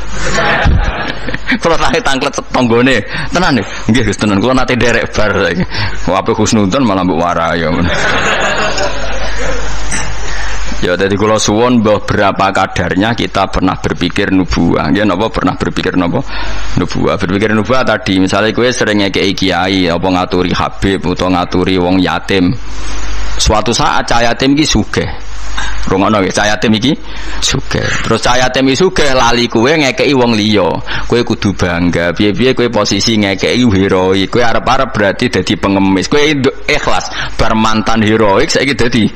S1: Kalau tak tangklet tonggone, tenan nih, nggih Gus tenan. Kalau nanti derek bar lagi, wape husnudon malah mbok warai ya. Ya, jadi kalau suwon beberapa kadarnya kita pernah berpikir nubuah. Ya, napa pernah berpikir napa nubuah? Berpikir nubuah tadi, misalnya kowe sering ngekeki kiai, apa ngaturi Habib utawa ngaturi wong yatim. Suatu saat cah yatim iki sugih. Rungono nggih, cah yatim iki sugih. Terus cah yatim iki sugih lali kowe ngekeki wong liya. Kowe kudu bangga. Piye-piye kowe posisi ngekeki heroik. Kowe arep-arep berarti dadi pengemis. Kowe ikhlas bar mantan heroik saiki dadi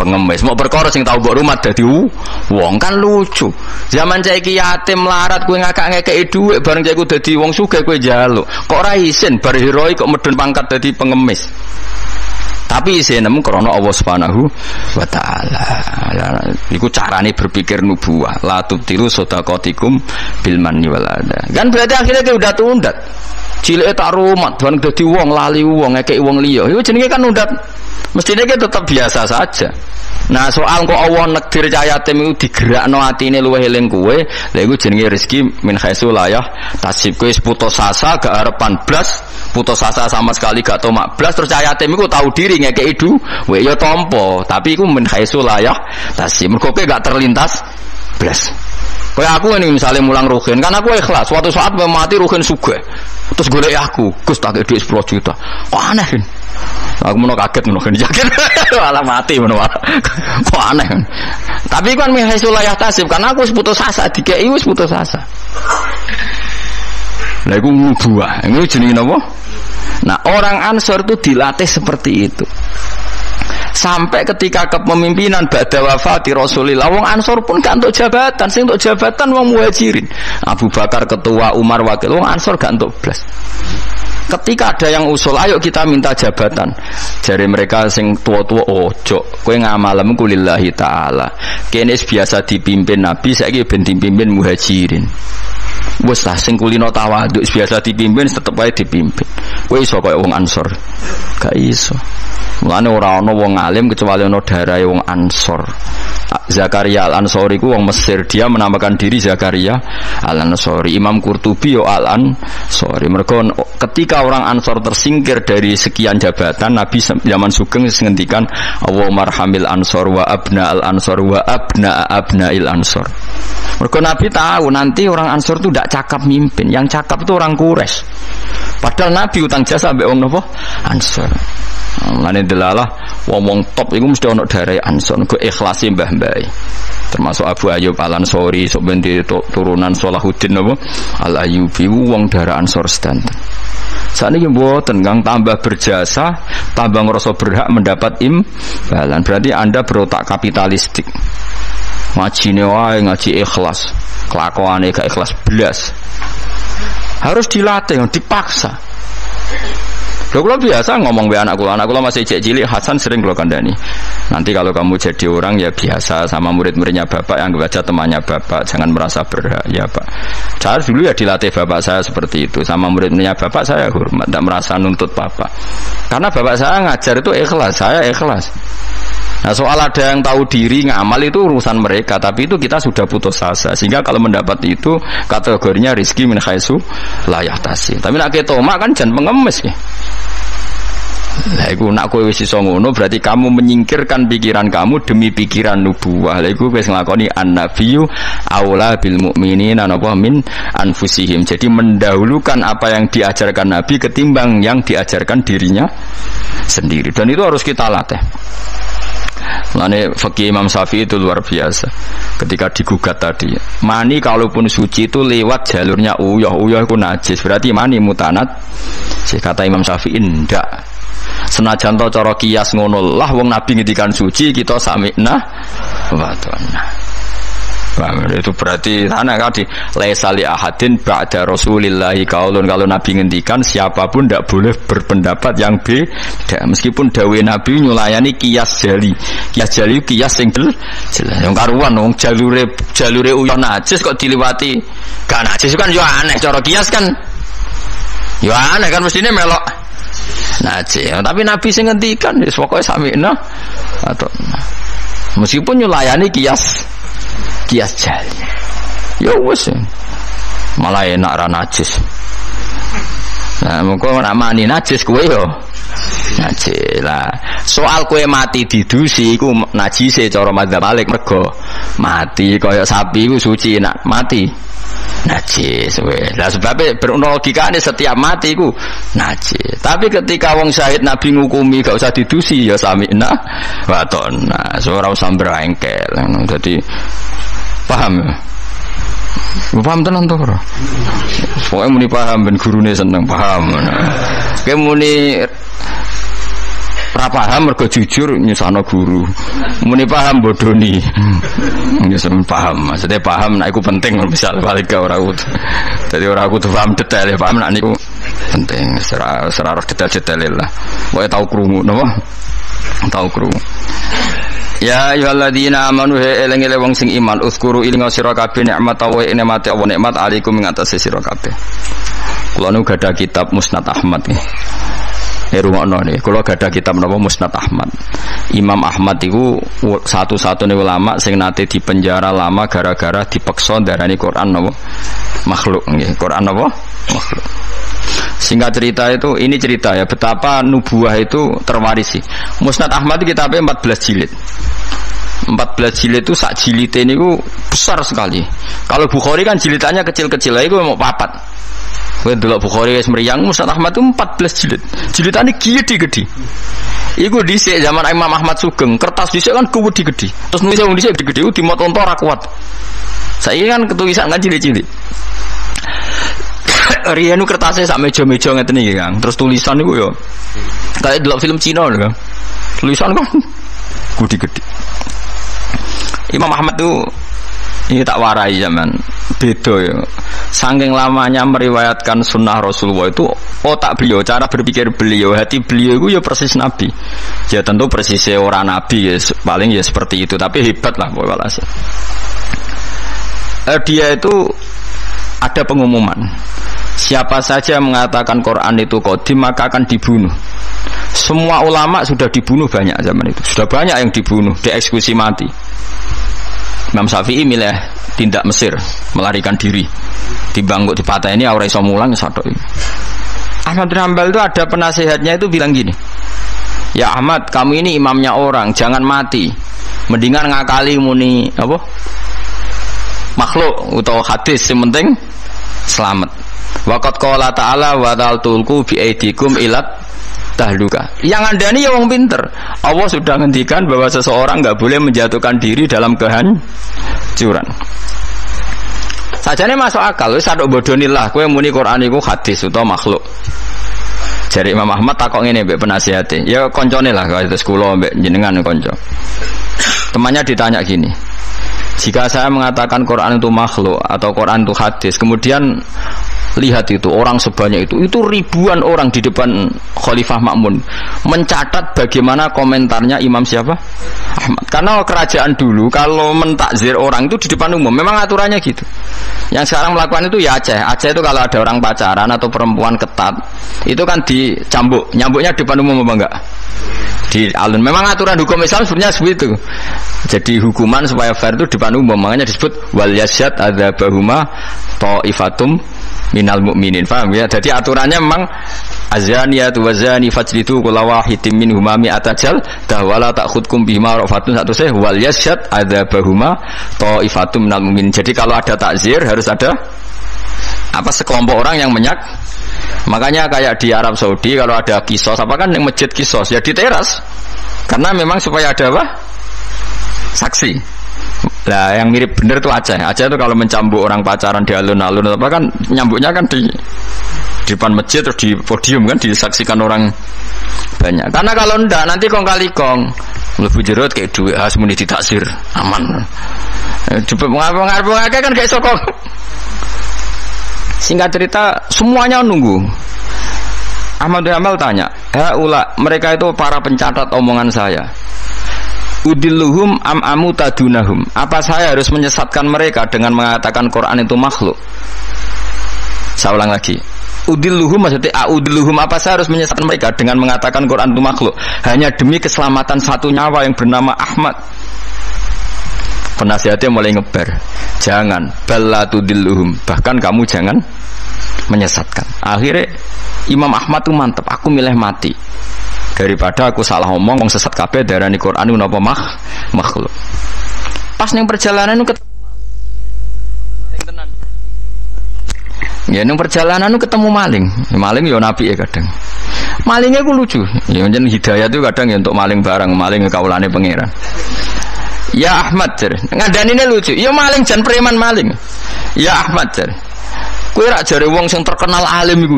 S1: pengemis. Mau perkara sing tau mbok rumah dadi wong kan lucu. Zaman saiki yatim larat kowe ngakak ngekeki dhuwit bareng cah iku dadi wong sugih kowe njaluk. Kok ora isin bar heroik kok medun pangkat dadi pengemis. Tapi isenemu krana Allah Subhanahu wa taala. Iku carane berpikir nubuwah. La tubtilu shadaqatikum bil manni wal adha. Kan berarti akhirnya dia udah tundat. Cileke tak rumat ban dadi wong lali wong ngekeki wong liya. Iku jenenge kan undat. Mestine ki tetap biasa saja. Nah, soal kok Allah nekdir cah yatim iku digerakno atine luwih eling kowe, lha iku jenenge rezeki min khaisu layah tasib. Kowe putus asa gak arepan blas, putus asa sama sekali gak tomak blas, terus cah yatim iku tahu diri ngekeki duwe ya tampa, tapi iku min khaisu layah tasib. Mergo kowe gak terlintas blas. Kayak aku ini misalnya mulang Ruhin, kan aku ikhlas. Suatu saat mati Ruhin sugih, terus golek aku, Gus tak duit 10 juta. Kok aneh kan? Aku mau kaget mau yakin, malah mati mau kok aneh kan? Tapi kan mihasulayah tasib, karena aku putus asa, dikei wis putus asa. Lah iku nubuwah, iku jenenge napa? Nah, orang Ansor itu dilatih seperti itu. Sampai ketika kepemimpinan ba'da wafati Rasulillah, wong Ansor pun gak untuk jabatan, sing untuk jabatan wong Muhajirin. Abu Bakar ketua, Umar wakil, wong Ansor gak untuk blas. Ketika ada yang usul, ayo kita minta jabatan. Jari mereka sing tua-tua, ojo, kowe ngamalem kulillahi ta'ala. Kene biasa dipimpin Nabi, saiki ben dipimpin Muhajirin. Wes lah sing kulino tawaduk biasa dipimpin tetep wae dipimpin. Kowe iso kaya wong Ansor. Gak iso. Mulane ora ana wong alim kecuali ana darahe wong Ansor. Zakaria Al-Ansori ku wong Mesir, dia menamakan diri Zakaria Al-Ansori. Imam Qurtubi yo Al-Ansori. Mergo ketika orang Ansor tersingkir dari sekian jabatan, Nabi zaman sugeng ngendikan Allahumma arhamil Ansor wa abna al-Ansor wa abna abnail Ansor. Mergo Nabi tahu nanti orang Ansor itu tidak cakap mimpin, yang cakap itu orang Quraisy. Padahal Nabi utang jasa ambek wong napa? Ansor. Mulane delalah wong top iku mesti ana darah Ansor, go ikhlase mbah-mbah. Termasuk Abu Ayyub Al-Ansori, sok ben turunan Salahuddin napa? Al-Ayyubi wong darah Ansor sedanten. Sakniki mboten kang tambah berjasa, tambah ngrasa berhak mendapat imbalan. Berarti Anda berotak kapitalistik. Ngajine wae ngaji ikhlas, kelakuane gak ikhlas belas. Harus dilatih, dipaksa. Lho kula biasa ngomong be anak kula masih cilik Hasan sering kula kandhani. Nanti kalau kamu jadi orang ya biasa sama murid-muridnya bapak yang baca temannya bapak, jangan merasa berhak ya Pak. Saya dulu ya dilatih bapak saya seperti itu, sama murid-muridnya bapak saya hormat, tidak merasa nuntut bapak. Karena bapak saya ngajar itu ikhlas, saya ikhlas. Nah soal ada yang tahu diri ngamal itu urusan mereka, tapi itu kita sudah putus asa. Sehingga kalau mendapat itu kategorinya rizki min khaisu la yahtasi. Tapi nak ketomak kan jangan pengemis ya. Lah iku nak kowe wis iso ngono berarti kamu menyingkirkan pikiran kamu demi pikiran nubuwah. Lah iku wis nglakoni an-nabiyyu aula bil mukminina napa min anfusihim. Jadi mendahulukan apa yang diajarkan Nabi ketimbang yang diajarkan dirinya sendiri. Dan itu harus kita latih. Lane fikih Imam Syafi'i itu luar biasa. Ketika digugat tadi, mani kalaupun suci itu lewat jalurnya uyah itu najis. Berarti mani mutanat. Kata Imam Syafi'i ndak. Senajan to cara kias ngono lah wong Nabi ngendikan suci kita sami'na wa ta'na. Itu berarti anak tadi laisa li ahadin ba'da Rasulillahi qaulun. Kalau Nabi ngendikan siapapun tidak boleh berpendapat yang beda. Meskipun dawuh Nabi nyulayani kias jali. Kias jali kias sing jelas. Yang karuan wong jalure uyah najis kok diliwati. Gak najis kan yo aneh cara kias kan. Yo aneh kan mestine melok najis. Tapi Nabi sing ngendikan wis pokoke sami'na atau meskipun nyulayani kias jali. Ya wis. Malah enak ra najis. Nah, mengko nek mani najis kowe yo najis lah. Soal kowe mati didusi iku najise cara madzhab Malik mergo mati kaya sapi iku suci nak mati najis weh. Lah sebabnya berlogikane setiap mati iku najis. Tapi ketika wong syahid Nabi ngukumi gak usah didusi ya sami'na wa ta'na. Ora usah brengkel. Dadi paham ya? Paham tenan to ora? Pokoke muni paham ben gurune seneng paham. Kowe muni ora paham mergo jujur nyusahno guru. Muni paham bodoni. Ya sampe paham. Maksudnya paham nek iku penting misal balik ke ora kudu. Dadi ora kudu paham detail ya, paham nek niku penting. Serah detail-detail lah. Pokoke tau krungu napa? Tau krungu. Ya ayyuhalladzina amanu eling-eling wong sing iman uzkuru ilinga sira kabeh nikmat wa nikmate Allah nikmat alaikum ing atase sira kabeh. Kula nu gadah kitab Musnad Ahmad nggih. Rungokno nggih, kula gadah kitab napa Musnad Ahmad. Imam Ahmad iku satu-satunya ulama sing nate dipenjara lama gara-gara dipeksa darani Quran napa makhluk nggih. Quran napa makhluk. Singkat cerita itu, ini cerita ya betapa nubuah itu terwarisi. Musnad Ahmad itu kitabnya 14 jilid. 14 jilid itu sak jilid ini besar sekali. Kalau Bukhari kan jilidannya kecil-kecil, itu mau papat. Kalau Bukhari meriang, Musnad Ahmad itu 14 jilid. Jilidannya gede-gede. Iku dhisik zaman Imam Ahmad Sugeng, kertas dhisik kan gede-gede. Terus nulis wong dhisik gede-gede itu dimot-onto ora kuat. Saiki kan ketulisan kan cilik-cilik. Rianu kertasnya sak meja-meja ngeten iki, Kang. Terus tulisan niku yo kayak delok film Cina lho, Kang. Tulisan kan gede-gede. Imam Ahmad tuh ini tak warai zaman beda ya. Saking lamanya meriwayatkan sunnah Rasulullah itu otak beliau, cara berpikir beliau, hati beliau itu ya persis Nabi. Ya tentu persisnya orang Nabi ya, paling ya seperti itu. Tapi hebat lah pokoknya. Dia itu ada pengumuman. Siapa saja mengatakan Quran itu qadim maka akan dibunuh. Semua ulama sudah dibunuh banyak zaman itu. Sudah banyak yang dibunuh, dieksekusi mati. Imam Syafi'i milih tindak Mesir, melarikan diri. Dibangkut dipatah ini ora iso mulang satu. Ahmad bin Hanbal itu ada penasehatnya itu bilang gini. Ya Ahmad, kamu ini imamnya orang, jangan mati. Mendingan ngakali muni apa? Makhluk atau hadis yang penting selamat. Waqad qala ta'ala wa taltulqu bi aidikum ilat tahluka. Yang andani ya wong pinter. Allah sudah ngendikan bahwa seseorang enggak boleh menjatuhkan diri dalam kehancuran. Sajane masuk akal wis sadok bodonilah kowe muni Quran iku hadis utawa makhluk. Jare Imam Ahmad takok ngene mbek penasihate. Ya koncone lah kados kula mbek jenengan kanca. Temannya ditanya gini. Jika saya mengatakan Quran itu makhluk atau Quran itu hadis, kemudian lihat itu orang sebanyak itu ribuan orang di depan Khalifah Ma'mun mencatat bagaimana komentarnya Imam siapa? Ahmad. Karena kerajaan dulu kalau mentakzir orang itu di depan umum, memang aturannya gitu. Yang sekarang melakukan itu ya Aceh. Aceh itu kalau ada orang pacaran atau perempuan ketat, itu kan dicambuk, nyambuknya di depan umum apa enggak? Di alun. Memang aturan hukum Islam sebenarnya seperti itu. Jadi hukuman supaya fair itu di depan umum, makanya disebut wal yasyad adzabahuma ta'ifatum minal mu'minin. Paham ya? Jadi aturannya memang azaniyatu wazani fajlidu kulla wahidin minhuma mi'ata jaldah wala ta'khudkum bihima rafatun satu seh wal yasyad adzabahuma ta'ifatum minal mu'minin. Jadi kalau ada takzir harus ada apa sekelompok orang yang makanya kayak di Arab Saudi kalau ada kisos apa kan yang masjid kisos ya di teras karena memang supaya ada apa saksi. Nah yang mirip bener tuh Aceh. Aceh itu kalau mencambuk orang pacaran di alun-alun apa kan nyambuknya kan di depan masjid terus di podium kan disaksikan orang banyak. Karena kalau ndak nanti kong kali kong mlebu jero kayak duit khas muni ditaksir aman. Coba ngarep-ngarep kan kayak sokong. Singkat cerita semuanya nunggu. Ahmad bin Hanbal tanya, mereka itu para pencatat omongan saya. Udilluhum am amutadunahum. Apa saya harus menyesatkan mereka dengan mengatakan Quran itu makhluk? Saya ulang lagi. Udilluhum maksudnya udilluhum, apa saya harus menyesatkan mereka dengan mengatakan Quran itu makhluk hanya demi keselamatan satu nyawa yang bernama Ahmad? Penasihatnya mulai ngebar, jangan balla tudilluhum, bahkan kamu jangan menyesatkan. Akhirnya Imam Ahmad tuh mantep, aku milih mati daripada aku salah ngomong wong sesat kabeh darani Quran itu napa makhluk. Pas ning perjalanan itu ya ning perjalanan itu ketemu maling. Maling ya nabi ya kadang. Malingnya ku lucu. Ya njen hidayah itu kadang ya untuk maling barang, maling kaulane pangeran. Ya Ahmad jar, ngadanine lucu. Ya maling jan preman maling. Ya Ahmad jar. Kowe rak jare wong sing terkenal alim iku.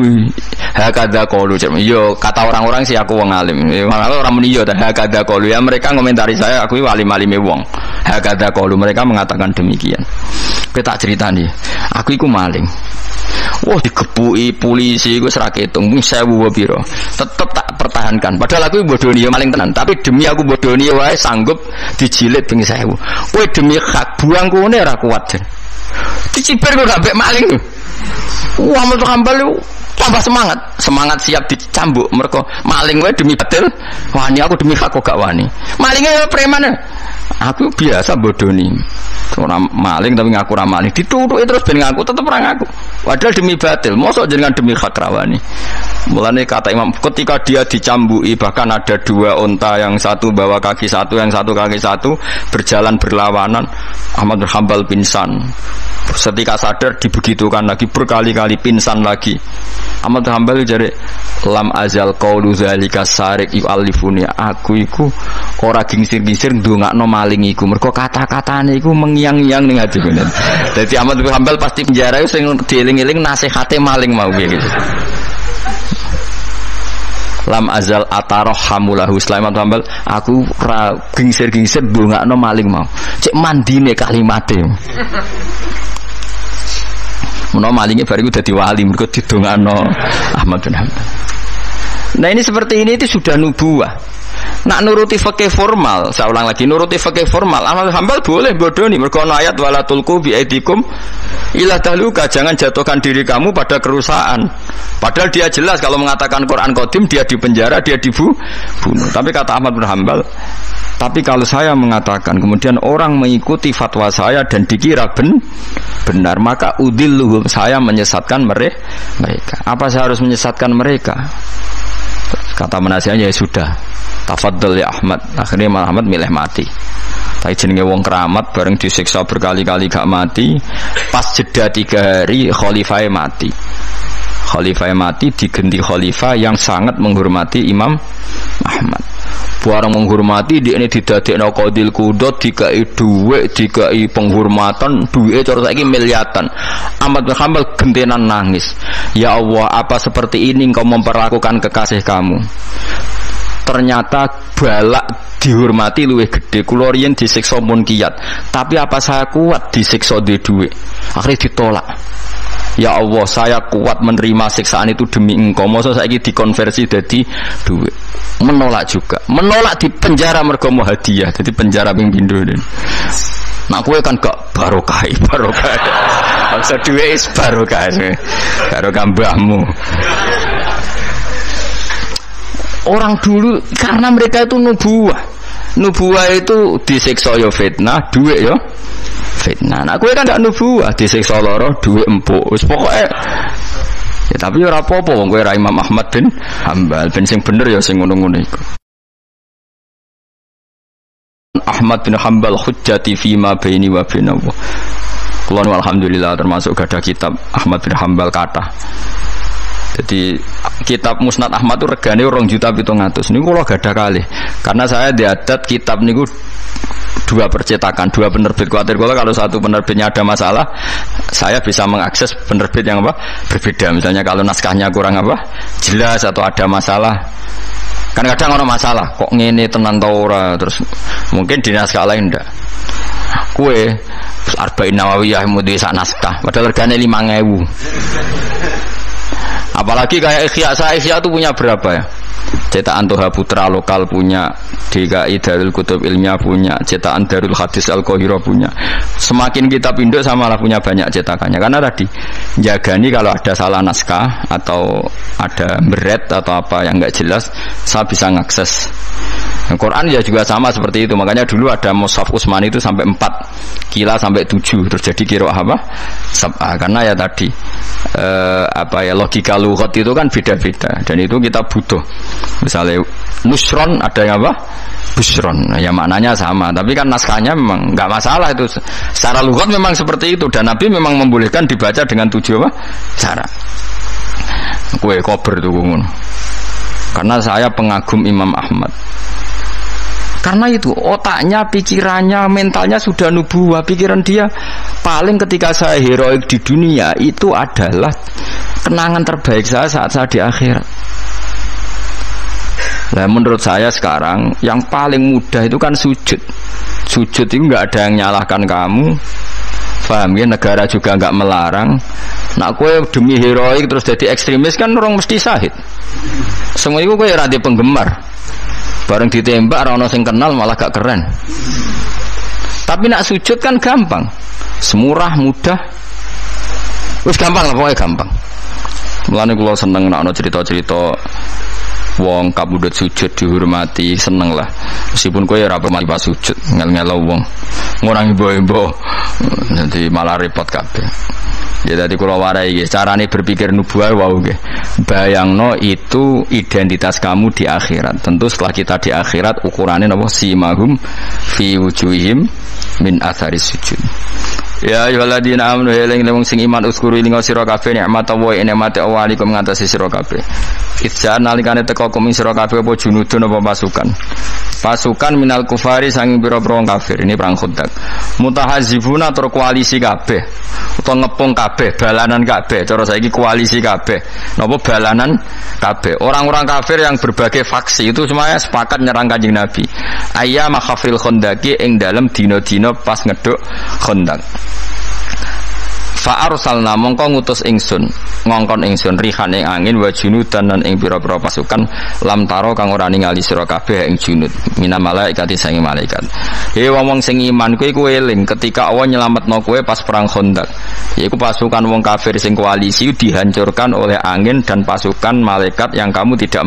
S1: Hakadha qalu. Yo kata orang-orang sih aku wong alim. Orang muni yo hakadha qalu. Ya mereka ngomentari saya aku alim-alime wong. Hakadha qalu, mereka mengatakan demikian. Kowe tak critani. Aku iku maling. Wah digepuki polisi iku ora ketung 1000 piro. Tetep tak pertahankan. Padahal aku bodoni ya maling tenan, tapi demi aku bodoni wae sanggup dijilid ping 1000. Kowe demi hak buang kene ora kuat. Diciper kok gak mbek maling. Wah Ahmad bin Hanbal tambah semangat siap dicambuk mergo maling wae demi batil. Wani aku demi hak kok gak wani. Malingnya preman. Aku biasa bodoni. Orang maling tapi ngaku ra maling, ditutuki terus ben ngaku tetep ra ngaku. Padahal demi batil, mosok jenengan demi hak rawani. Mulane kata Imam, ketika dia dicambuki bahkan ada 2 unta, yang satu bawa kaki satu, yang satu kaki satu, berjalan berlawanan. Ahmad bin Hanbal pingsan. Setika sadar dibegitukan lagi, berkali-kali pingsan lagi. Ahmad bin Hanbal jare lam azal qaulu zalika sarik yu'allifuni. Aku iku ora gingsir-gingsir ndongakno maling iku. Mergo kata-katane iku mengiang-iang ning ati bener. Dadi Ahmad bin Hanbal pasti penjara sing dieling-eling nasihate maling mau gitu. Lam azal atarhamulahu Sulaiman Hambal, aku ra gingsir-gingsir ndongakno maling mau. Cek mandine kalimate. Menawa malingnya bariku dadi wali mergo didongakno Ahmad bin Hanbal. Nah ini seperti ini itu sudah nubuwah. Nak nuruti fikih formal, saya ulang lagi, nuruti fikih formal Ahmad bin Hanbal boleh bodoni mergo ana ayat wala tulqu bi aidikum ila tahluka, jangan jatuhkan diri kamu pada kerusakan. Padahal dia jelas kalau mengatakan Quran qadim dia dipenjara, dia dibunuh. Tapi kata Ahmad bin Hanbal, tapi kalau saya mengatakan kemudian orang mengikuti fatwa saya dan dikira benar, maka udilluhum, saya menyesatkan mereka. Apa saya harus menyesatkan mereka? Kata penasihatnya ya sudah, tafadhol ya Ahmad. Akhirnya Imam Ahmad milih mati. Tapi jenenge wong keramat bareng disiksa berkali-kali gak mati, pas jeda 3 hari khalifah mati. Khalifah mati diganti khalifah yang sangat menghormati Imam Ahmad. Barang menghormati dia ini didadekno qadil qudot, dikai dhuwit, dikai penghormatan, duwike cara saiki miliatan. Ahmad bin Hanbal gentenan nangis. Ya Allah, apa seperti ini engkau memperlakukan kekasih kamu? Ternyata balak dihormati luwih gede. Kula riyen disiksa mun kiyat, tapi apa saya kuat disiksa di dhuwit? Akhirnya ditolak. Ya Allah, saya kuat menerima siksaan itu demi engkau. Masa saiki dikonversi jadi duit. Menolak juga. Menolak di penjara mergo mau hadiah. Jadi penjara ping pindho. Nah kowe kan gak barokah. Maksud duit is barokah. Barokah mbahmu. Orang dulu karena mereka itu nubuwah. Nubuwah itu disiksa yo fitnah, duit yo fitnah. Nah, kowe kan gak nubuwah, disiksa lara, duit empuk. Wis pokoke ya tapi ora apa-apa wong kowe ra Imam Ahmad bin Hanbal, ben sing bener ya sing ngono-ngono iku. Ahmad bin Hanbal hujjati fi ma baini wa bainahu. Kula alhamdulillah termasuk gadah kitab Ahmad bin Hanbal kathah. Jadi kitab Musnad Ahmad itu regane 2.700.000. Niku kula gadah kalih. Karena saya diadat kitab niku 2 percetakan, 2 penerbit. Kuatir kula kalau satu penerbitnya ada masalah, saya bisa mengakses penerbit yang apa? Berbeda. Misalnya kalau naskahnya kurang apa? Jelas atau ada masalah. Kan kadang orang masalah, kok ngene tenan ta ora, terus mungkin di naskah lain ndak. Kue Arba'in Nawawiyah mudi sak naskah, padahal regane 5.000. Apalagi kayak Ihya itu punya berapa ya? Cetakan Toha Putra lokal punya, DKI Darul Kutub Ilmiah punya, cetakan Darul Hadis Al-Qahira punya. Semakin kita pinduk samalah punya banyak cetakannya. Karena tadi jagani kalau ada salah naskah atau ada beret atau apa yang enggak jelas, saya bisa ngakses. Quran ya juga sama seperti itu. Makanya dulu ada Mushaf Utsmani itu sampai 4 kila sampai 7 terjadi qiraah apa? Sab'ah. Karena ya tadi logika lughat itu kan beda-beda dan itu kita butuh. Misalnya nusron ada yang apa? Busron. Ya maknanya sama, tapi kan naskahnya memang enggak masalah itu. Secara lughat memang seperti itu dan Nabi memang membolehkan dibaca dengan 7 apa? Cara. Kue kober tuh ngono. Karena saya pengagum Imam Ahmad. Karena itu otaknya, pikirannya, mentalnya sudah nubuwah. Pikiran dia paling ketika saya heroik di dunia itu adalah kenangan terbaik saya saat saya di akhirat. Nah, menurut saya sekarang yang paling mudah itu kan sujud. Sujud itu nggak ada yang nyalahkan kamu. Paham ya? Negara juga nggak melarang. Nah, kowe demi heroik terus jadi ekstremis kan orang mesti syahid. Semua itu kowe ora di penggemar. Bareng ditembak orang sing kenal malah gak keren. Tapi nak sujud kan gampang, semurah mudah, wis gampang lah pokoknya gampang. Mulane kula seneng nek ana cerita-cerita wong kabudut sujud dihormati, seneng lah. Meskipun kowe ora pernah pas sujud ngel-ngelo wong, ngurangi boe-boe, nanti malah repot kabeh. Ya tadi kula warai nggih, carane berpikir nubuwah wau nggih. Bayangno itu identitas kamu di akhirat. Tentu setelah kita di akhirat ukurannya napa simahum fi wujuhihim min atharis sujud. Ya ayyuhalladzina amanu eling wong sing iman uskuru ing sira kabeh nikmat wa nikmate Allah alaikum ngatasi sira kabeh. Itjan nalikane teka kum sira kabeh apa junudun apa pasukan. Pasukan minal kufari sanging pira-pira kafir. Ini perang Khandaq. Mutahazifuna tur koalisi kabeh. Utawa ngepung kabeh, balanan kabeh. Cara saiki koalisi kabeh. Napa balanan kabeh. Orang-orang kafir yang berbagai faksi itu semuanya sepakat nyerang Kanjeng Nabi. Ayyama khafril Khandaqi ing dalem dina-dina pas ngeduk Khandaq. Fa arsalna mongko ngutus ingsun ngongkon ingsun rihan ing angin wa junudan lan ing pira-pira pasukan lam taro kang ora ningali sira kabeh ing junud mina malaikati sange malaikat. Wong sing iman kuwi eling ketika Allah nyelametno kowe pas perang Khandaq. Yaiku pasukan wong kafir sing koalisi dihancurkan oleh angin dan pasukan malaikat yang kamu tidak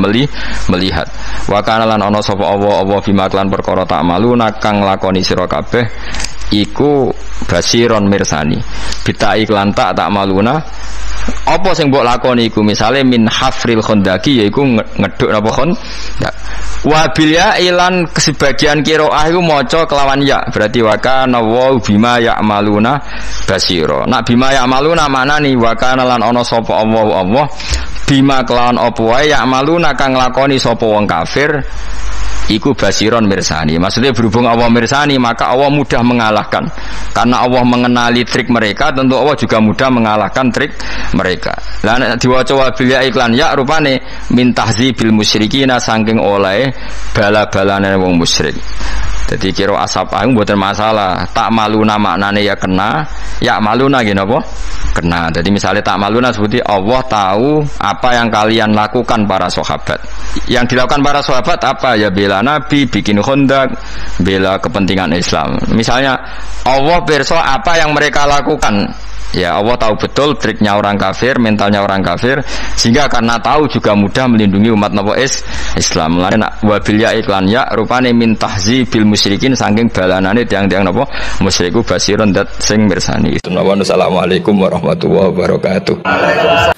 S1: melihat. Wa kana lan ana sapa Allah bima lan perkara tak malu nakang lakoni sira kabeh iku basiron mirsani bita iklan tak maluna apa sing mbok lakoni iku misale min hafril khondaki yaiku ngeduk napa khondak wa bil ya ilan sebagian qiraah iku maca kelawan ya berarti wa kana wa bima ya'maluna basira nak bima ya'maluna maknane wa kana lan ana sapa Allah bima kelawan apa wae ya'maluna kang nglakoni sapa wong kafir iku basiron mirsani. Maksudnya berhubung Allah mirsani maka Allah mudah mengalahkan. Karena Allah mengenali trik mereka, tentu Allah juga mudah mengalahkan trik mereka. Lah nek diwaca bil ya iklan ya rupane min tahzibil musyrikina saking oleh bala-balane wong musyrik. Jadi kira asap aing mboten masalah. Tak maluna maknane ya kena, ya maluna nggih napa? Kena. Jadi misalnya tak maluna seperti Allah tahu apa yang kalian lakukan para sahabat. Yang dilakukan para sahabat apa? Ya bela Nabi, bikin Khandaq, bela kepentingan Islam. Misalnya Allah pirsa apa yang mereka lakukan. Ya Allah tahu betul triknya orang kafir, mentalnya orang kafir, sehingga karena tahu juga mudah melindungi umat napa Islam. Lan wa bil ya iklan ya rupane min tahzibil musyrikin saking balanane tiang-tiang napa musyriku basiron dat sing mirsani. Assalamualaikum warahmatullahi wabarakatuh.